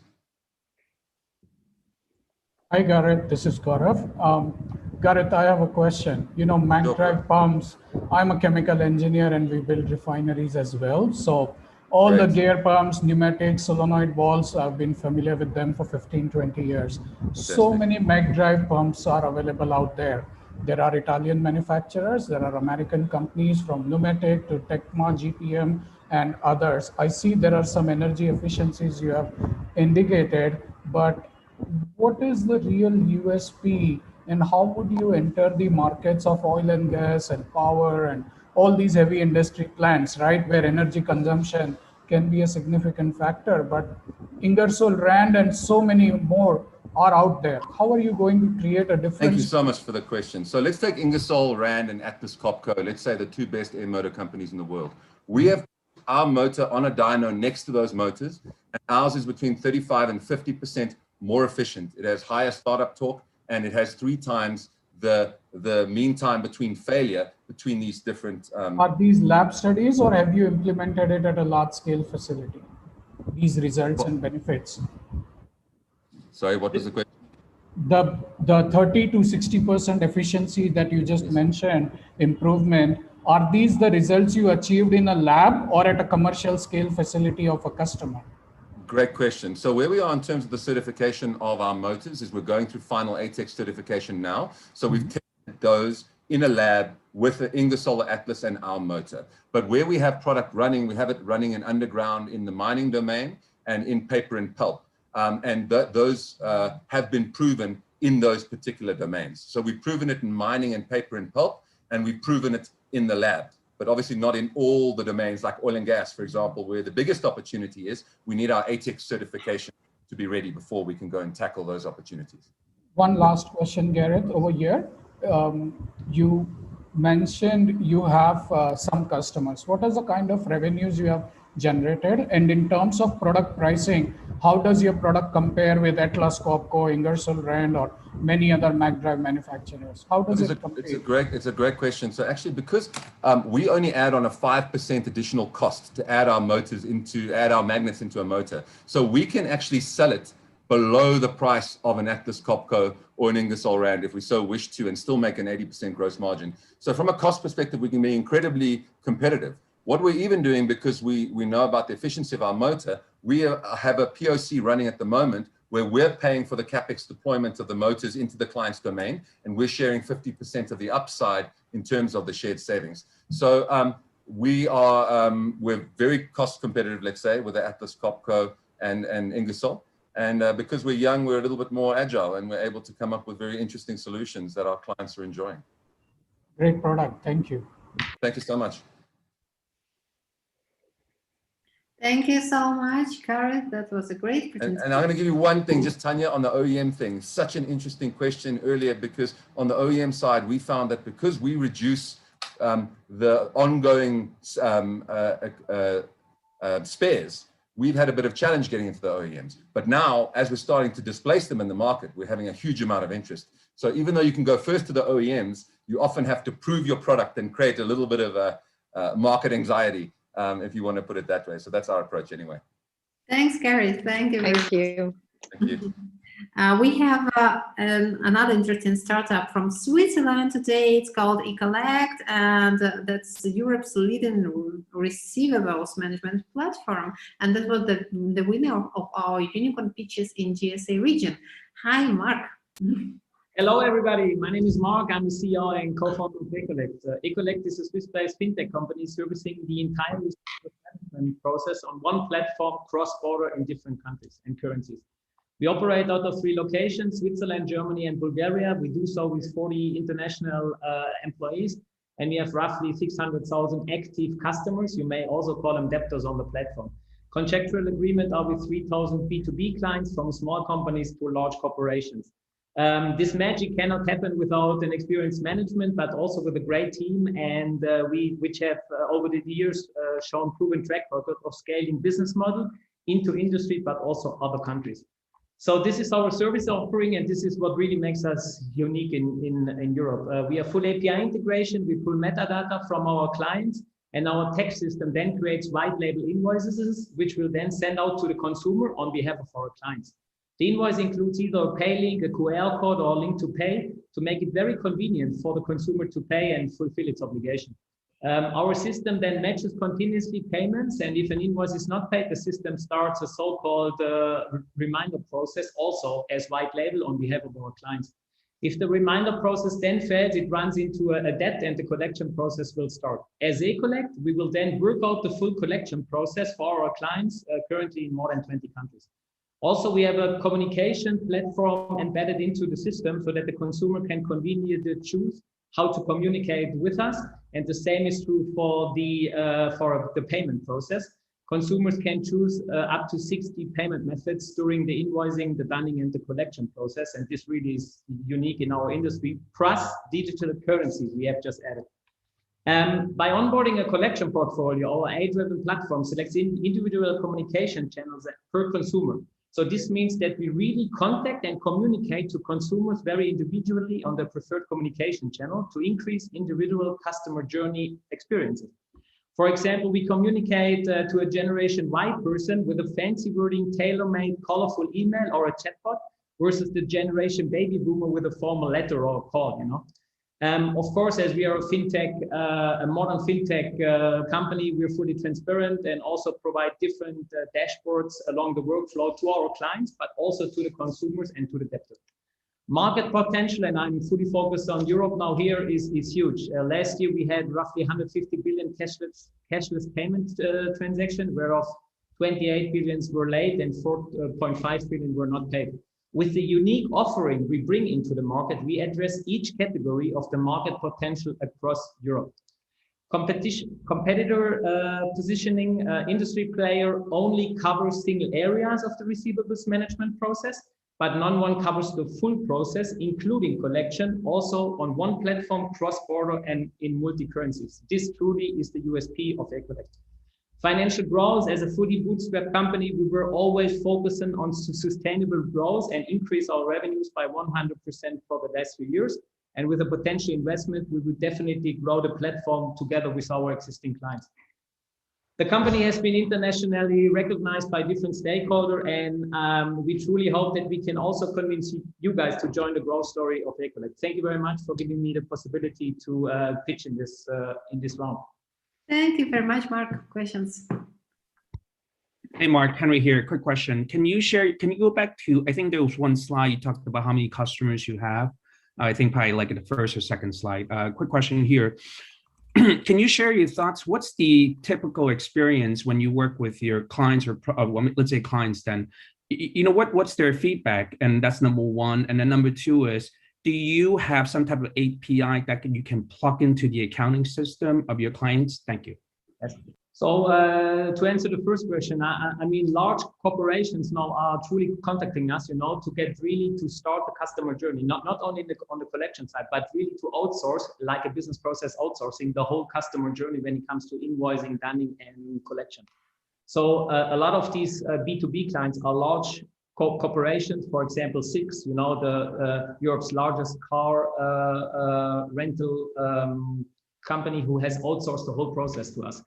Hi, Gareth. This is Gaurav. Gareth, I have a question. You know, MagDrive pumps, I'm a chemical engineer and we build refineries as well. So all the gear pumps, pneumatics, solenoid valves, I've been familiar with them for 15, 20 years. So many MagDrive pumps are available out there. There are Italian manufacturers, there are American companies from Pneumatic to Tecma, GPM, and others. I see there are some energy efficiencies you have indicated, but what is the real USP and how would you enter the markets of oil and gas and power and all these heavy industry plants, right, where energy consumption can be a significant factor, but Ingersoll Rand and so many more are out there. How are you going to create a difference? Thank you so much for the question. So let's take Ingersoll Rand and Atlas Copco, let's say the two best air motor companies in the world. We have our motor on a dyno next to those motors, and ours is between 35 and 50% more efficient. It has higher startup torque, and it has 3 times the mean time between failure between these different. Are these lab studies or have you implemented it at a large scale facility? These results and benefits. Sorry, what was the question? The 30 to 60% efficiency that you just mentioned, improvement, are these the results you achieved in a lab or at a commercial scale facility of a customer? Great question. So where we are in terms of the certification of our motors is we're going through final ATEX certification now. So we've tested those in a lab with the Ingersoll Atlas and our motor. But where we have product running, we have it running in underground in the mining domain and in paper and pulp. Those have been proven in those particular domains. So we've proven it in mining and paper and pulp, and we've proven it in the lab. But obviously not in all the domains like oil and gas, for example, where the biggest opportunity is. We need our ATEX certification to be ready before we can go and tackle those opportunities. One last question, Gareth, over here. You mentioned you have some customers. What is the kind of revenues you have generated? And in terms of product pricing, how does your product compare with Atlas Copco, Ingersoll Rand, or many other MagDrive manufacturers? How does it compare? It's a great question. So actually, because we only add on a 5% additional cost to add our magnets into a motor, so we can actually sell it below the price of an Atlas Copco or an Ingersoll Rand if we so wish to, and still make an 80% gross margin. So from a cost perspective, we can be incredibly competitive. What we're even doing, because we know about the efficiency of our motor, we have a POC running at the moment where we're paying for the CapEx deployment of the motors into the client's domain, and we're sharing 50% of the upside in terms of the shared savings. So we're very cost competitive, let's say, with the Atlas Copco and Ingersoll. And because we're young, we're a little bit more agile, and we're able to come up with very interesting solutions that our clients are enjoying. Great product. Thank you. Thank you so much. Thank you so much, Gareth. That was a great presentation. And I'm going to give you one thing, just Tanya, on the OEM thing. Such an interesting question earlier, because on the OEM side, we found that because we reduce the ongoing spares we've had a bit of challenge getting into the OEMs. But now, as we're starting to displace them in the market, we're having a huge amount of interest. So even though you can go first to the OEMs, you often have to prove your product and create a little bit of a market anxiety, if you want to put it that way. So that's our approach anyway. Thanks, Gary. Thank you. Thank you. Thank you. We have another interesting startup from Switzerland today. It's called eCollect, and that's Europe's leading receivables management platform. And that was the winner of our unicorn pitches in GSA region. Hi, Mark. Hello, everybody. My name is Mark. I'm the CEO and co-founder of eCollect. eCollect is a Swiss-based fintech company servicing the entire management process on one platform, cross-border in different countries and currencies. We operate out of 3 locations, Switzerland, Germany, and Bulgaria. We do so with 40 international employees, and we have roughly 600,000 active customers. You may also call them debtors on the platform. Contractual agreement are with 3,000 B2B clients, from small companies to large corporations. This magic cannot happen without an experienced management, but also with a great team, and which have over the years shown proven track record of scaling business model into industry, but also other countries. So this is our service offering, and this is what really makes us unique in Europe. We have full API integration, we pull metadata from our clients, and our tech system then creates white label invoices, which will then send out to the consumer on behalf of our clients. The invoice includes either a pay link, a QR code, or a link to pay, to make it very convenient for the consumer to pay and fulfill its obligation. Our system then matches continuously payments, and if an invoice is not paid, the system starts a so-called reminder process, also as white label on behalf of our clients. If the reminder process then fails, it runs into a debt, and the collection process will start. As eCollect, we will then work out the full collection process for our clients, currently in more than 20 countries. Also, we have a communication platform embedded into the system so that the consumer can conveniently choose how to communicate with us. And the same is true for the payment process. Consumers can choose up to 60 payment methods during the invoicing, the dunning, and the collection process. And this really is unique in our industry, plus digital currencies we have just added. By onboarding a collection portfolio, our AI-driven platform selects individual communication channels per consumer. So this means that we really contact and communicate to consumers very individually on their preferred communication channel to increase individual customer journey experiences. For example, we communicate to a Generation Y person with a fancy wording, tailor-made, colorful email or a chatbot, versus the Generation Baby Boomer with a formal letter or a call, you know. Of course, as we are a fintech, a modern fintech company, we're fully transparent and also provide different dashboards along the workflow to our clients, but also to the consumers and to the debtors. Market potential, and I'm fully focused on Europe now here, is huge. Last year, we had roughly 150 billion cashless payment transactions, whereof 28 billion were late and 4.5 billion were not paid. With the unique offering we bring into the market, we address each category of the market potential across Europe. Competitor positioning, industry player only covers single areas of the receivables management process, but one covers the full process, including collection, also on one platform, cross-border and in multi-currencies. This truly is the USP of eCollect. Financial growth, as a fully bootstrapped company, we were always focusing on sustainable growth and increase our revenues by 100% for the last 3 years. And with a potential investment, we will definitely grow the platform together with our existing clients. The company has been internationally recognized by different stakeholders, and we truly hope that we can also convince you guys to join the growth story of eCollect. Thank you very much for giving me the possibility to pitch in this round. Thank you very much, Mark. Questions? Hey, Mark, Henry here. Quick question. Can you go back to, I think there was one slide you talked about how many customers you have. I think probably like the first or second slide. Quick question here. Can you share your thoughts? What's the typical experience when you work with your clients, or let's say clients then? You know, what's their feedback? And that's number one. And then number two is, do you have some type of API that you can plug into the accounting system of your clients? Thank you. Yes. So to answer the first question, I mean, large corporations now are truly contacting us, you know, to get really to start the customer journey, not only on the collection side, but really to outsource, like a business process outsourcing, the whole customer journey when it comes to invoicing, dunning, and collection. So a lot of these B2B clients are large corporations, for example, Six, the Europe's largest car rental company, who has outsourced the whole process to us.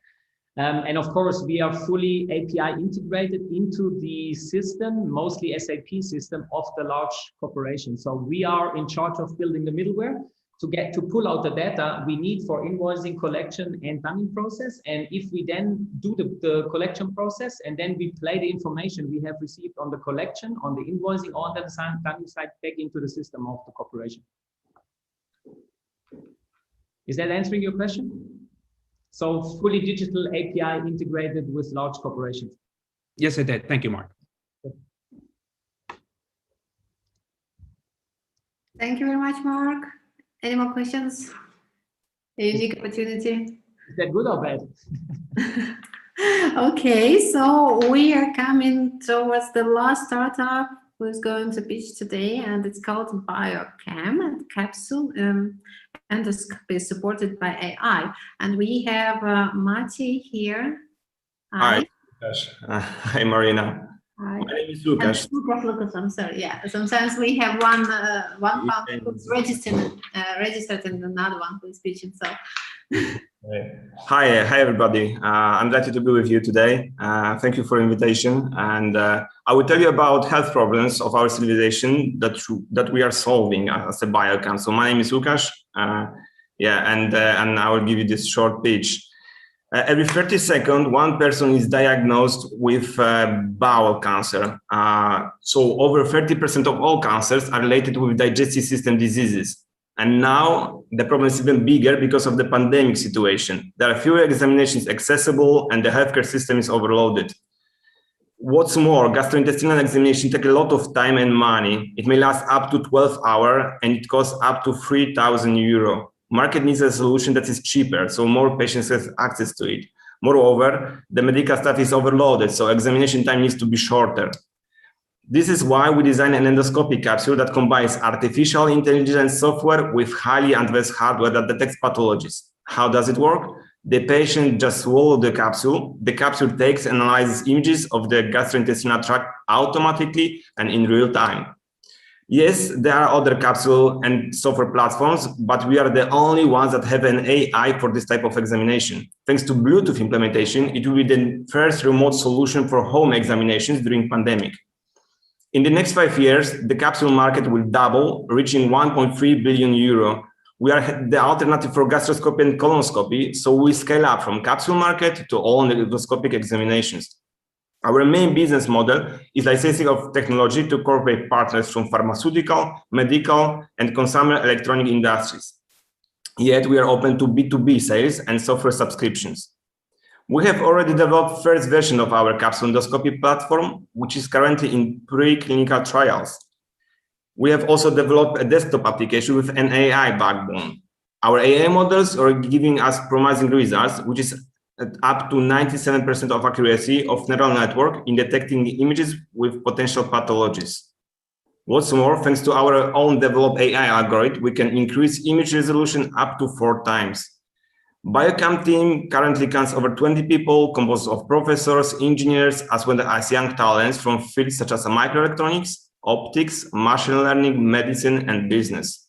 And of course, we are fully API integrated into the system, mostly SAP system of the large corporation. So we are in charge of building the middleware to pull out the data we need for invoicing, collection, and dunning process. And if we then do the collection process, and then we play the information we have received on the collection, on the invoicing, or on the dunning side back into the system of the corporation. Is that answering your question? So fully digital API integrated with large corporations. Yes, it did. Thank you, Mark. Thank you very much, Mark. Any more questions? A unique opportunity. Is that good or bad? Okay, so we are coming towards the last startup who's going to pitch today, and it's called Biocam, and capsule endoscopy supported by AI. And we have Mati here. Hi. Hi, Marina. Hi. My name is Lucas. Lucas, I'm sorry. Yeah, sometimes we have one founder who's registered and another one who's pitching. So. Hi everybody. I'm delighted to be with you today. Thank you for the invitation. And I will tell you about health problems of our civilization that we are solving as a Biocam. So my name is Lucas. And I will give you this short pitch. Every 30 seconds, one person is diagnosed with bowel cancer. So over 30% of all cancers are related with digestive system diseases. And now the problem is even bigger because of the pandemic situation. There are fewer examinations accessible and the healthcare system is overloaded. What's more, gastrointestinal examination take a lot of time and money. It may last up to 12 hours and it costs up to 3,000 euro. Market needs a solution that is cheaper, so more patients have access to it. Moreover, the medical staff is overloaded, so examination time needs to be shorter. This is why we designed an endoscopy capsule that combines artificial intelligence software with highly advanced hardware that detects pathologies. How does it work? The patient just swallows the capsule. The capsule takes and analyzes images of the gastrointestinal tract automatically and in real time. Yes, there are other capsule and software platforms, but we are the only ones that have an AI for this type of examination. Thanks to Bluetooth implementation, it will be the first remote solution for home examinations during pandemic. In the next 5 years, the capsule market will double, reaching 1.3 billion euro. We are the alternative for gastroscopy and colonoscopy, so we scale up from capsule market to all endoscopic examinations. Our main business model is licensing of technology to corporate partners from pharmaceutical, medical, and consumer electronic industries. Yet we are open to B2B sales and software subscriptions. We have already developed first version of our capsule endoscopy platform, which is currently in pre-clinical trials. We have also developed a desktop application with an AI backbone. Our AI models are giving us promising results, which is up to 97% of accuracy of neural network in detecting images with potential pathologies. What's more, thanks to our own developed AI algorithm, we can increase image resolution up to 4 times. Biocam team currently counts over 20 people, composed of professors, engineers, as well as young talents from fields such as microelectronics, optics, machine learning, medicine, and business.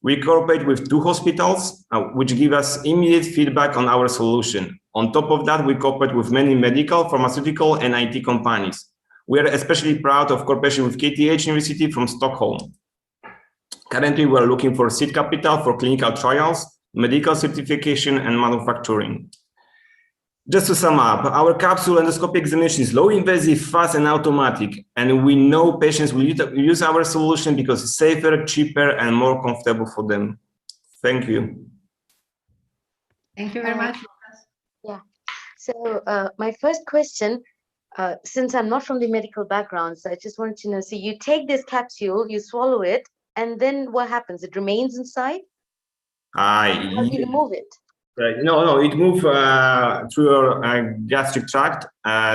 We cooperate with 2 hospitals, which give us immediate feedback on our solution. On top of that, we cooperate with many medical, pharmaceutical, and IT companies. We are especially proud of cooperation with KTH University from Stockholm. Currently, we are looking for seed capital for clinical trials, medical certification, and manufacturing. Just to sum up, our capsule endoscopy examination is low invasive, fast, and automatic. And we know patients will use our solution because it's safer, cheaper, and more comfortable for them. Thank you. Thank you very much. Yeah. So my first question, since I'm not from the medical background, so I just wanted to know, so you take this capsule, you swallow it, and then what happens? It remains inside? How do you remove it? No, it moves through your gastric tract.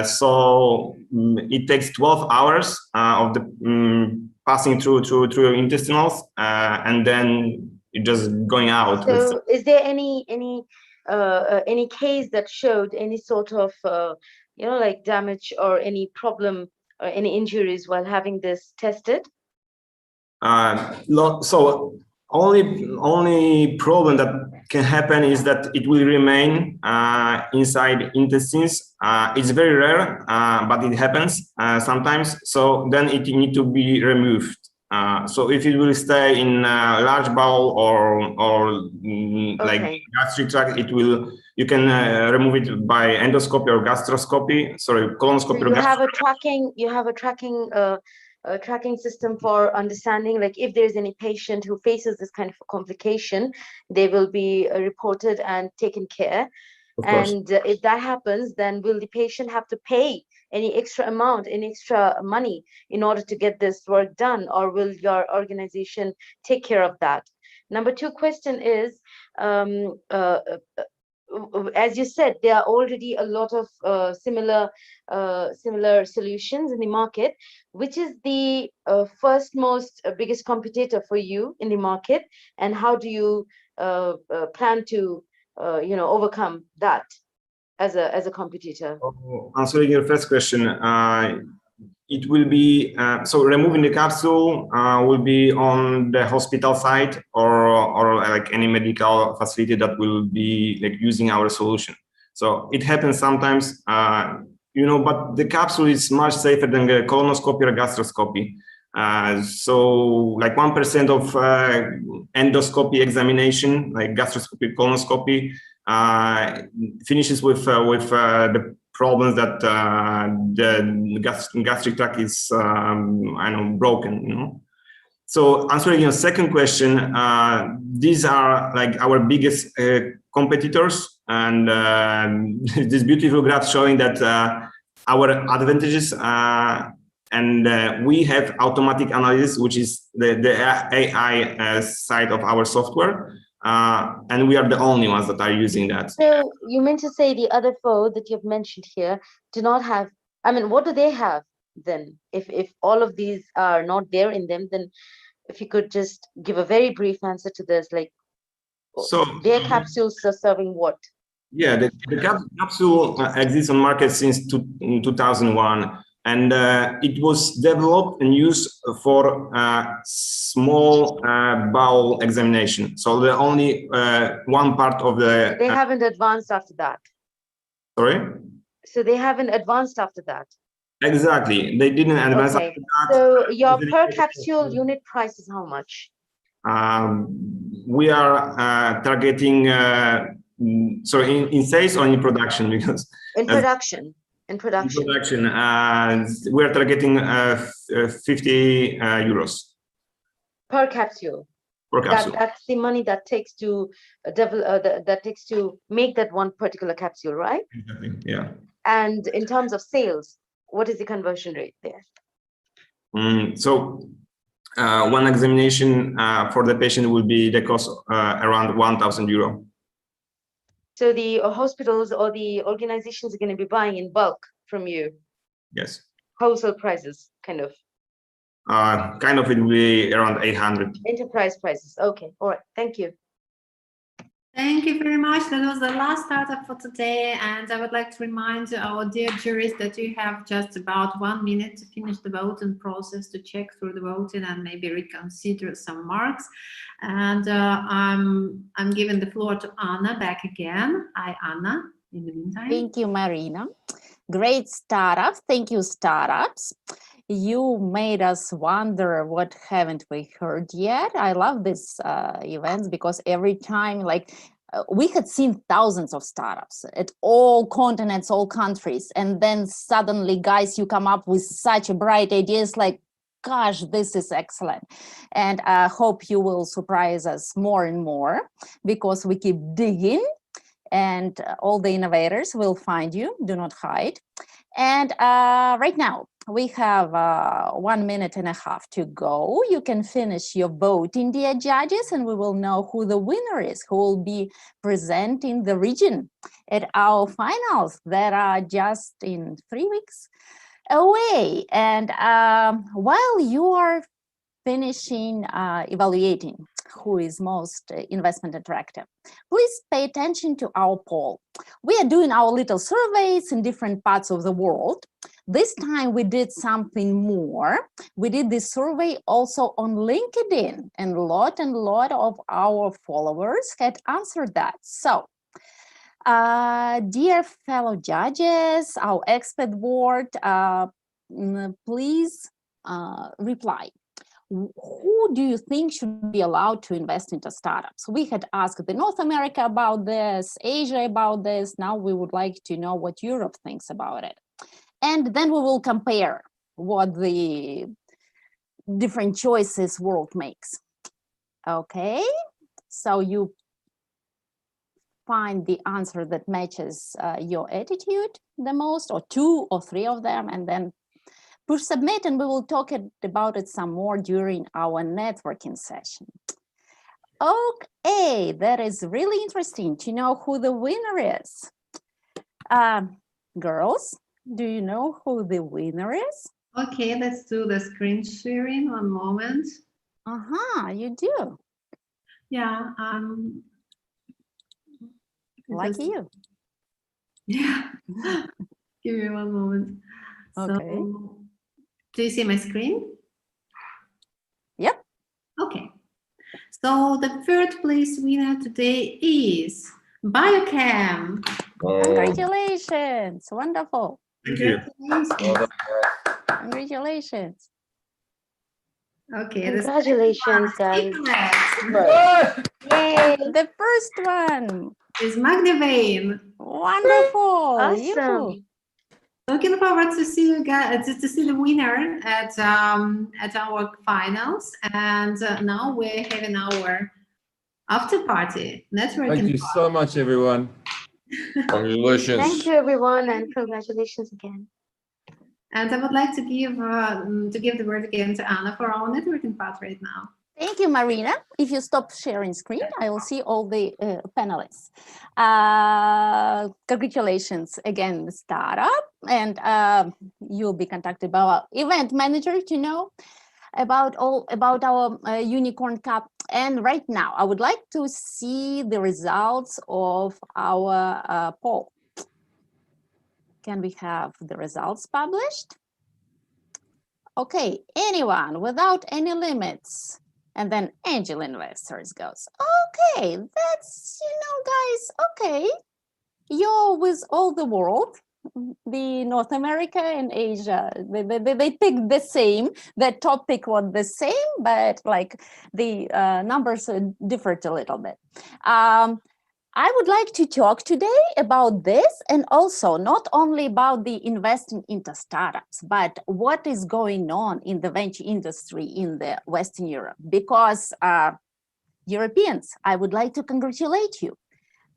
So it takes 12 hours of the passing through your intestinals, and then it just going out. So is there any case that showed any sort of like damage or any problem or any injuries while having this tested? So only problem that can happen is that it will remain inside intestines. It's very rare, but it happens sometimes. So then it need to be removed. So if it will stay in large bowel or like gastric tract, you can remove it by endoscopy or gastroscopy. Sorry, colonoscopy. So you have a tracking system for understanding, like if there's any patient who faces this kind of a complication, they will be reported and taken care. And if that happens, then will the patient have to pay any extra amount, any extra money in order to get this work done, or will your organization take care of that? Number two question is, as you said, there are already a lot of similar solutions in the market. Which is the first most biggest competitor for you in the market, and how do you plan to overcome that as a competitor? Answering your first question, it will be so removing the capsule will be on the hospital side or like any medical facility that will be like using our solution. So it happens sometimes, but the capsule is much safer than the colonoscopy or gastroscopy. So like 1% of endoscopy examination, like gastroscopy, colonoscopy, finishes with the problems that the gastric tract is, broken. So answering your second question, these are like our biggest competitors, and this beautiful graph showing that our advantages. And we have automatic analysis, which is the AI side of our software. And we are the only ones that are using that. So you meant to say the other four that you've mentioned here do not have, what do they have then? If all of these are not there in them, then if you could just give a very brief answer to this, like, so their capsules are serving what? Yeah, the capsule exists on market since 2001. And it was developed and used for small bowel examination. So the only one part of the... They haven't advanced after that. Sorry? So they haven't advanced after that. Exactly. They didn't advance after that. So your per capsule unit price is how much? We are targeting, sorry, in sales or in production? Because in production. In production, we are targeting 50 euros per capsule. Per capsule. That's the money that takes to make that one particular capsule, right? Exactly. Yeah. And in terms of sales, what is the conversion rate there? So one examination for the patient will be the cost around 1,000 euro. So the hospitals or the organizations are going to be buying in bulk from you? Yes. Wholesale prices, kind of? It will be around 800. Enterprise prices. Okay. All right. Thank you. Thank you very much. That was the last startup for today. And I would like to remind our dear juries that you have just about 1 minute to finish the voting process, to check through the voting and maybe reconsider some marks. And I'm giving the floor to Anna back again. Hi, Anna, in the meantime. Thank you, Marina. Great startup. Thank you, startups. You made us wonder what haven't we heard yet. I love these events because every time, we had seen thousands of startups at all continents, all countries, and then suddenly, guys, you come up with such bright ideas like, gosh, this is excellent. And I hope you will surprise us more and more because we keep digging, and all the innovators will find you. Do not hide. And right now, we have 1.5 minutes to go. You can finish your voting, dear judges, and we will know who the winner is, who will be presenting the region at our finals that are just in 3 weeks away. And while you are finishing evaluating, who is most investment attractive. Please pay attention to our poll. We are doing our little surveys in different parts of the world. This time we did something more. We did this survey also on LinkedIn, and a lot of our followers had answered that. So, dear fellow judges, our expert board, please reply. Who do you think should be allowed to invest into startups? We had asked the North America about this, Asia about this. Now we would like to know what Europe thinks about it. And then we will compare what the different choices world makes. Okay, so you find the answer that matches your attitude the most, or 2 or 3 of them, and then push submit, and we will talk about it some more during our networking session. Okay, that is really interesting to know who the winner is. Girls, do you know who the winner is? Okay, let's do the screen sharing. One moment. You do. Yeah. Lucky you. Yeah. Give me one moment. Okay. So, do you see my screen? Yep. Okay. So the third place winner today is Biocam. Congratulations. Wonderful. Thank you. Congratulations. Okay. Congratulations, guys. Yay. The first one is MAGNEVANE. Wonderful. Awesome. Looking forward to see you guys, to see the winner at our finals. And now we're having our after party networking. Thank you so much, everyone. Congratulations. Thank you, everyone, and congratulations again. And I would like to give the word again to Anna for our networking part right now. Thank you, Marina. If you stop sharing screen, I will see all the panelists. Congratulations again, the startup, and you'll be contacted by our event manager to know about our Unicorn Cup. And right now, I would like to see the results of our poll. Can we have the results published? Okay, anyone without any limits. And then angel investors goes, okay, that's, guys, okay. You're with all the world, the North America and Asia, they picked the same, the topic was the same, but like the numbers differed a little bit. I would like to talk today about this, and also not only about the investing into startups, but what is going on in the venture industry in the Western Europe. Because Europeans, I would like to congratulate you.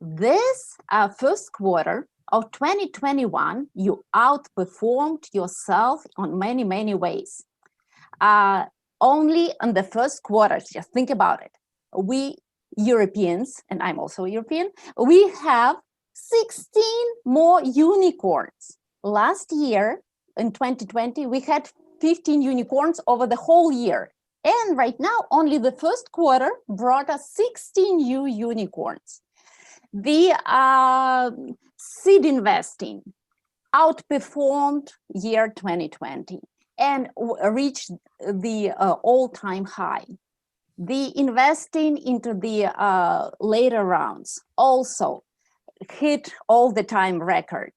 This first quarter of 2021, you outperformed yourself on many, many ways. Only in the first quarter, just think about it. We Europeans, and I'm also European, we have 16 more unicorns. Last year, in 2020, we had 15 unicorns over the whole year. And right now, only the first quarter brought us 16 new unicorns. The seed investing outperformed year 2020 and reached the all-time high. The investing into the later rounds also hit all-the-time record.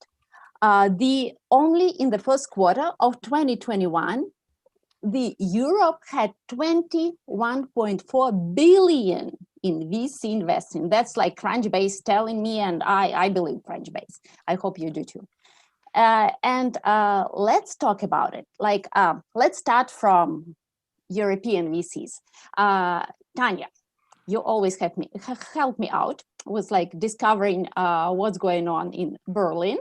Only in the first quarter of 2021, the Europe had 21.4 billion in VC investing. That's like Crunchbase telling me, and I believe Crunchbase. I hope you do too. And let's talk about it. Like, let's start from European VCs. Tanya, you always help me out with like discovering what's going on in Berlin.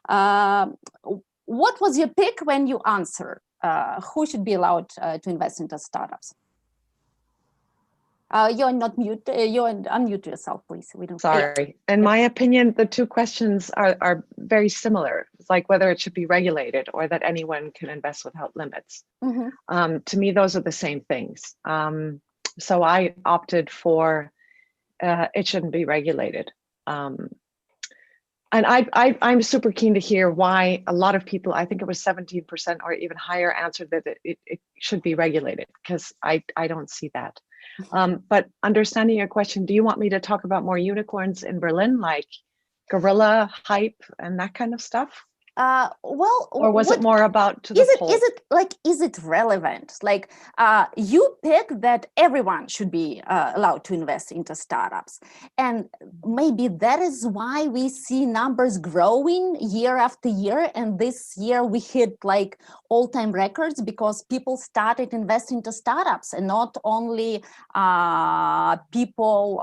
What was your pick when you answered? Who should be allowed to invest into startups? You're not mute. Unmute yourself, please. We don't. Sorry. In my opinion, the two questions are very similar. It's like whether it should be regulated or that anyone can invest without limits. Mm-hmm. To me, those are the same things. So I opted for it shouldn't be regulated. And I'm super keen to hear why a lot of people, I think it was 17% or even higher, answered that it should be regulated, because I don't see that. But understanding your question, do you want me to talk about more unicorns in Berlin, like Gorilla, Hype, and that kind of stuff? Well, or was it more about to the poll? Is it relevant? Like you pick that everyone should be allowed to invest into startups, and maybe that is why we see numbers growing year after year, and this year we hit like all-time records because people started investing into startups, and not only people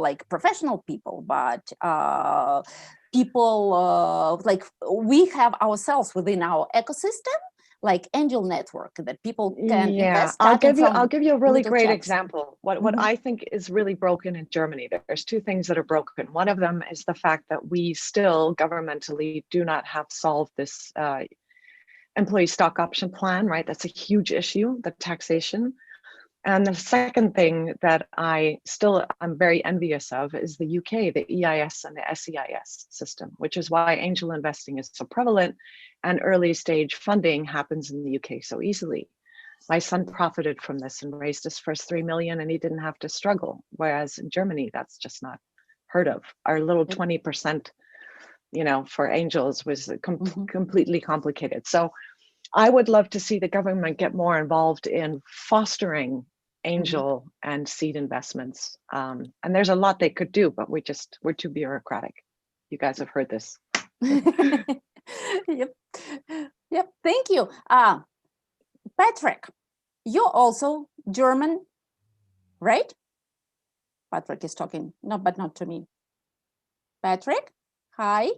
like professional people, but people like we have ourselves within our ecosystem, like angel network, that people can invest. I'll give you a really great checks. example. What I think is really broken in Germany. There's two things that are broken. One of them is the fact that we still governmentally do not have solved this employee stock option plan, right? That's a huge issue, the taxation. And the second thing that I'm very envious of is the UK, the EIS and the SEIS system, which is why angel investing is so prevalent and early stage funding happens in the UK so easily. My son profited from this and raised his first 3 million, and he didn't have to struggle. Whereas in Germany, that's just not heard of. Our little 20%, for angels was completely complicated. So I would love to see the government get more involved in fostering angel and seed investments. And there's a lot they could do, but we're too bureaucratic. You guys have heard this. Yep. Thank you. Patrick, you're also German, right? Patrick is talking, but not to me. Patrick, hi.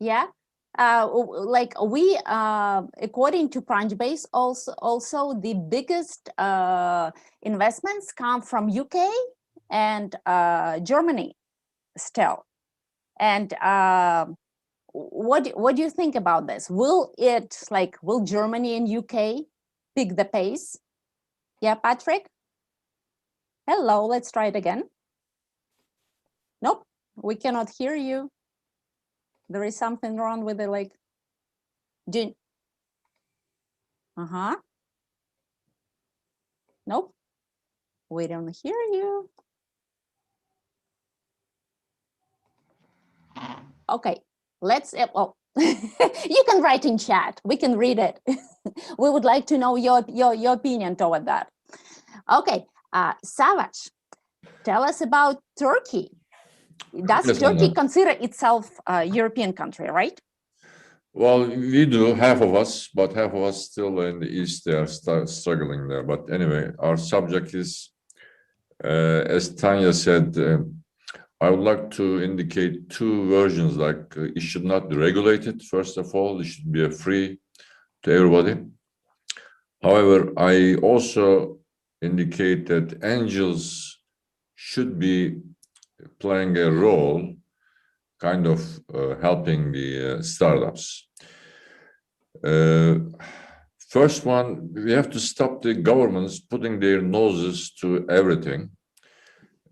Yeah. Like we, according to Crunchbase, also the biggest investments come from UK and Germany still. And what do you think about this? Will Germany and UK pick the pace? Yeah, Patrick? Hello, let's try it again. Nope, we cannot hear you. There is something wrong with the Nope, we don't hear you. Okay, let's, well, you can write in chat, we can read it. We would like to know your opinion toward that. Okay, Savage, tell us about Turkey. Does Turkey consider itself a European country, right? Well, we do, half of us, but half of us still in the East, they are struggling there. But anyway, our subject is, as Tanya said, I would like to indicate two versions, like it should not be regulated, first of all, it should be free to everybody. However, I also indicate that angels should be playing a role, kind of helping the startups. First one, we have to stop the governments putting their noses to everything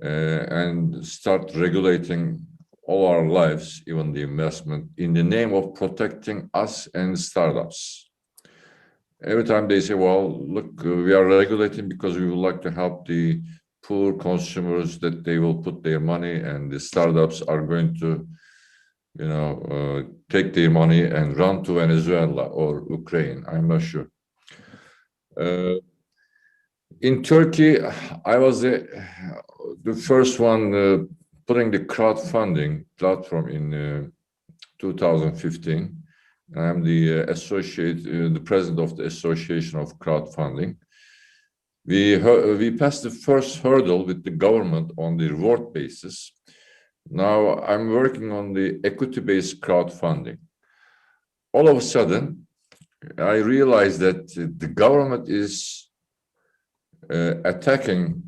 and start regulating all our lives, even the investment, in the name of protecting us and startups. Every time they say, well, look, we are regulating because we would like to help the poor consumers, that they will put their money, and the startups are going to, take their money and run to Venezuela or Ukraine. I'm not sure. In Turkey, I was the first one putting the crowdfunding platform in 2015. I'm the president of the Association of Crowdfunding. We passed the first hurdle with the government on the reward basis. Now I'm working on the equity-based crowdfunding. All of a sudden, I realized that the government is attacking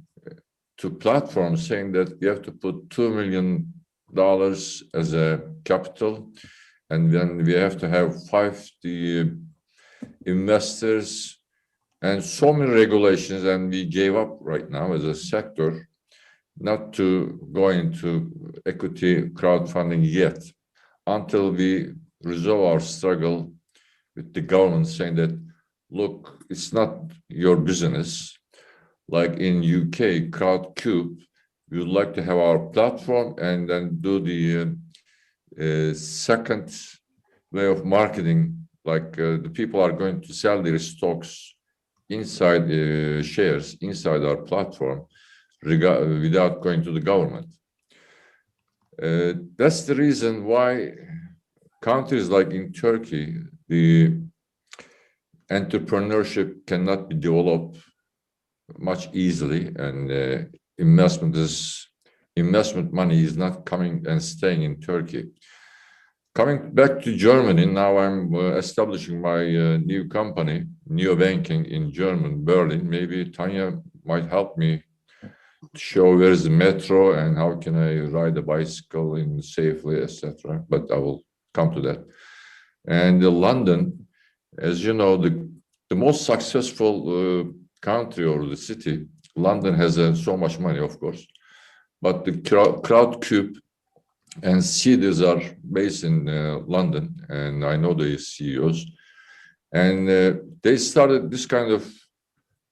to platforms, saying that we have to put $2 million as a capital, and then we have to have 50 investors, and so many regulations, and we gave up right now as a sector not to go into equity crowdfunding yet until we resolve our struggle with the government saying that, look, it's not your business. Like in UK, Crowdcube, we would like to have our platform and then do the second way of marketing, like the people are going to sell their stocks inside the shares, inside our platform, without going to the government. That's the reason why countries like in Turkey, the entrepreneurship cannot be developed much easily, and investment money is not coming and staying in Turkey. Coming back to Germany, now I'm establishing my new company, Neobanking in German, Berlin. Maybe Tanya might help me to show where is the metro and how can I ride a bicycle in safely, etc. But I will come to that. And London, as you know, the most successful country or the city, London has so much money, of course, but the Crowdcube and CDs are based in London, and I know the CEOs, and they started this kind of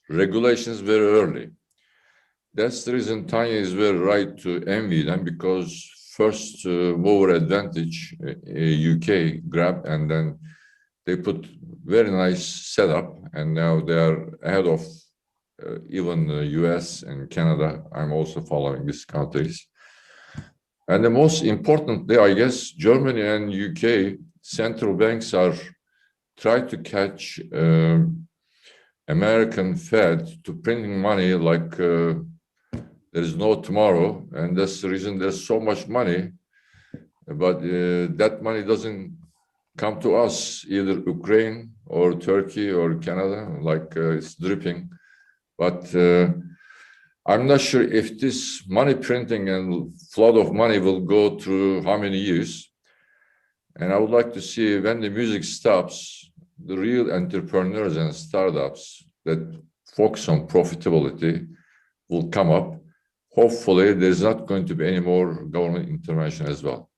regulations very early. That's the reason Tanya is very right to envy them, because first mover advantage UK grabbed, and then they put very nice setup, and now they are ahead of even the US and Canada. I'm also following these countries. And the most important there, I guess, Germany and UK central banks are trying to catch American Fed to printing money like there is no tomorrow, and that's the reason there's so much money, but that money doesn't come to us, either Ukraine or Turkey or Canada, like it's dripping. But I'm not sure if this money printing and flood of money will go through how many years. And I would like to see when the music stops, the real entrepreneurs and startups that focus on profitability will come up. Hopefully, there's not going to be any more government intervention as well.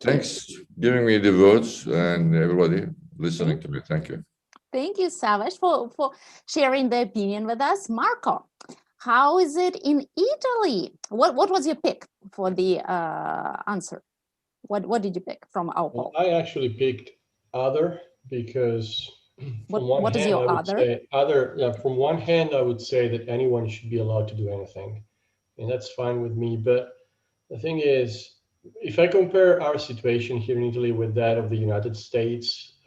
Thanks for giving me the words and everybody listening to me. Thank you. Thank you, Savas, for sharing the opinion with us. Marco, how is it in Italy? What was your pick for the answer? What did you pick from our poll? I actually picked other because from one what hand, is your I would say from one hand, I would say that anyone should be allowed to do anything, and that's fine with me. But the thing is, if I compare our situation here in Italy with that of the United States,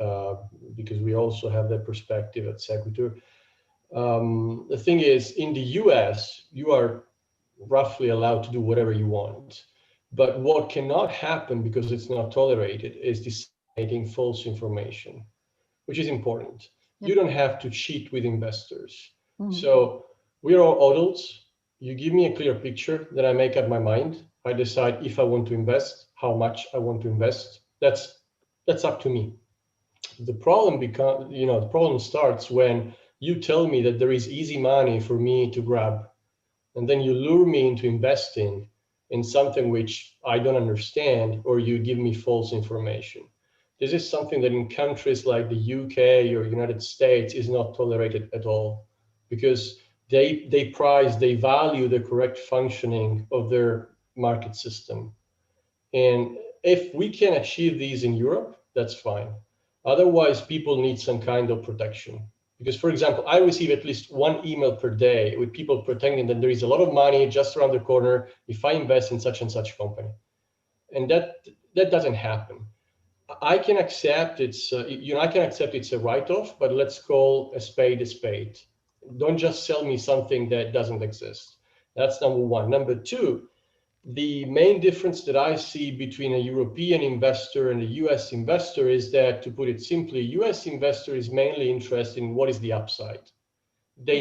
because we also have that perspective at Sequitur, the thing is, in the US, you are roughly allowed to do whatever you want. But what cannot happen, because it's not tolerated, is disseminating false information, which is important. You don't have to cheat with investors. So we're all adults. You give me a clear picture, then I make up my mind. I decide if I want to invest, how much I want to invest. That's up to me. The problem the problem starts when you tell me that there is easy money for me to grab, and then you lure me into investing in something which I don't understand, or you give me false information. This is something that in countries like the UK or United States is not tolerated at all, because they value the correct functioning of their market system. And if we can achieve these in Europe, that's fine. Otherwise, people need some kind of protection. Because, for example, I receive at least one email per day with people pretending that there is a lot of money just around the corner if I invest in such and such company. And that doesn't happen. I can accept it's a write-off, but let's call a spade a spade. Don't just sell me something that doesn't exist. That's number one. Number two, the main difference that I see between a European investor and a US investor is that, to put it simply, a US investor is mainly interested in what is the upside. They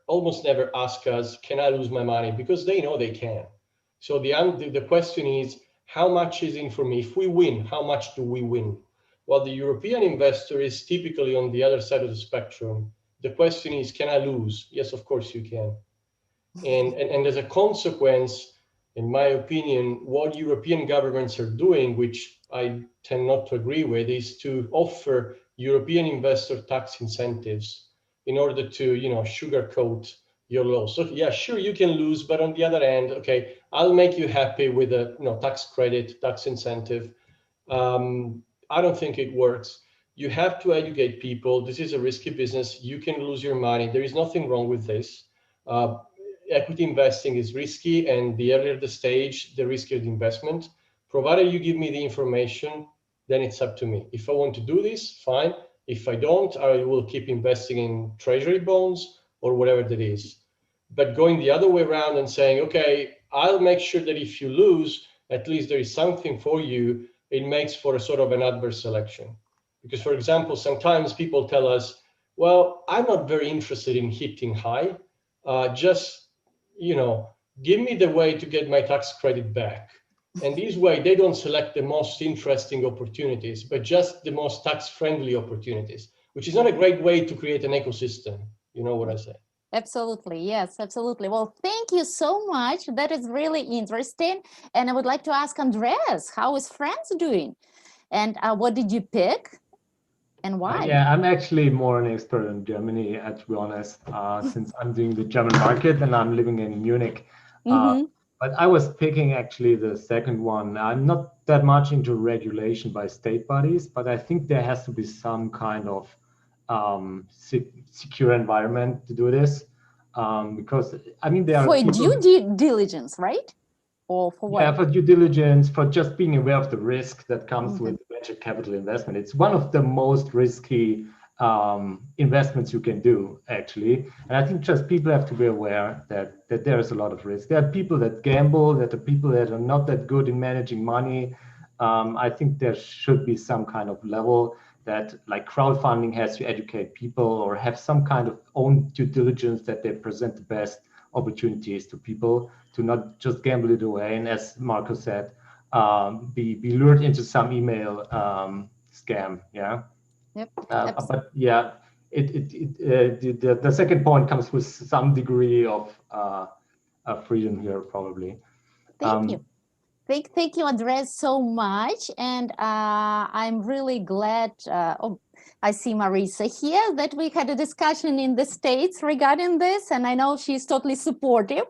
almost never ask us, can I lose my money? Because they know they can. So the question is, how much is in for me? If we win, how much do we win? While the European investor is typically on the other side of the spectrum. The question is, can I lose? Yes, of course you can. And as a consequence, in my opinion, what European governments are doing, which I tend not to agree with, is to offer European investor tax incentives in order to, sugarcoat your loss. So yeah, sure, you can lose, but on the other hand, okay, I'll make you happy with a tax credit, tax incentive. I don't think it works. You have to educate people. This is a risky business. You can lose your money. There is nothing wrong with this. Equity investing is risky, and the earlier the stage, the riskier the investment. Provided you give me the information, then it's up to me. If I want to do this, fine. If I don't, I will keep investing in treasury bonds or whatever that is. But going the other way around and saying, okay, I'll make sure that if you lose, at least there is something for you, it makes for a sort of an adverse selection. Because, for example, sometimes people tell us, well, I'm not very interested in hitting high. Just give me the way to get my tax credit back. And this way, they don't select the most interesting opportunities, but just the most tax-friendly opportunities, which is not a great way to create an ecosystem. You know what I say? Absolutely. Yes, absolutely. Well, thank you so much. That is really interesting. And I would like to ask Andreas, how is France doing? And what did you pick? And why? Yeah, I'm actually more an expert in Germany, to be honest, since I'm doing the German market and I'm living in Munich. But I was picking actually the second one. I'm not that much into regulation by state bodies, but I think there has to be some kind of secure environment to do this. Because, I mean, there are for people... due diligence, right? Or for what? Yeah, for due diligence, for just being aware of the risk that comes with venture capital investment. It's one of the most risky investments you can do, actually. And I think just people have to be aware that there is a lot of risk. There are people that gamble, that are people that are not that good in managing money. I think there should be some kind of level that, like, crowdfunding has to educate people or have some kind of own due diligence that they present the best opportunities to people, to not just gamble it away. And as Marco said, be lured into some email scam. Yeah. Yep. But yeah, the second point comes with some degree of freedom here, probably. Thank you. Thank you, Andres, so much. And I'm really glad, I see Marisa here, that we had a discussion in the States regarding this. And I know she's totally supportive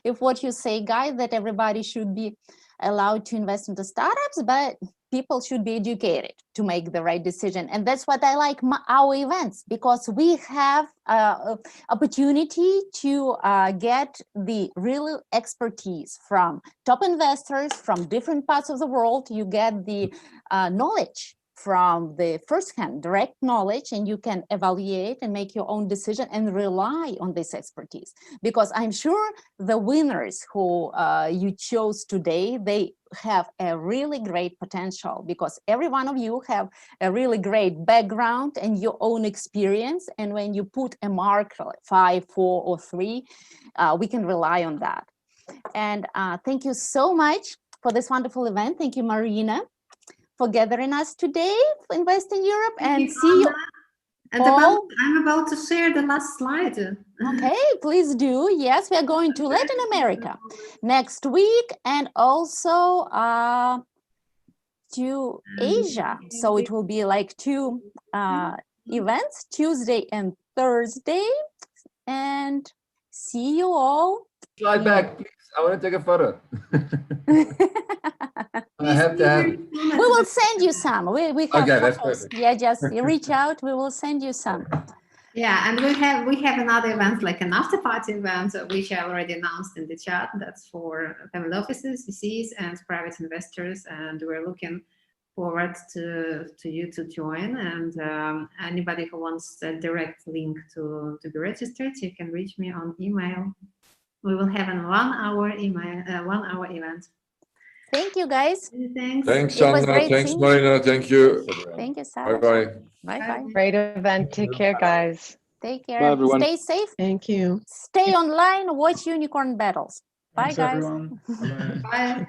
of what you say, guys, that everybody should be allowed to invest into startups, but people should be educated to make the right decision. And that's what I like our events, because we have opportunity to get the real expertise from top investors from different parts of the world. You get the knowledge from the first-hand direct knowledge, and you can evaluate and make your own decision and rely on this expertise. Because I'm sure the winners who you chose today, they have a really great potential, because every one of you have a really great background and your own experience. And when you put a mark like 5, 4, or 3, we can rely on that. And thank you so much for this wonderful event. Thank you, Marina, for gathering us today for Invest in Europe. And see you. And I'm about to share the last slide. Okay, please do. Yes, we are going to Latin America next week, and also to Asia. So it will be like 2 events, Tuesday and Thursday. And see you all. Slide back, please. I want to take a photo. I have to have. We will send you some. We have okay, that's photos. perfect. Yeah, just reach out. We will send you some. Yeah, and we have another event, like an after party event, which I already announced in the chat. That's for family offices, VCs, and private investors, and we're looking forward to you to join. And anybody who wants a direct link to be registered, you can reach me on email. We will have a 1 hour event. Thank you, guys. Thanks. Thanks, Sandra. Thanks, Marina. Thank you. Thank you, Sarah. Bye-bye. Bye-bye. Great event. Take care, guys. Take care. Bye, everyone. Stay safe. Thank you. Stay online. Watch Unicorn Battles. Bye, Thanks, guys. everyone. Bye-bye. Bye.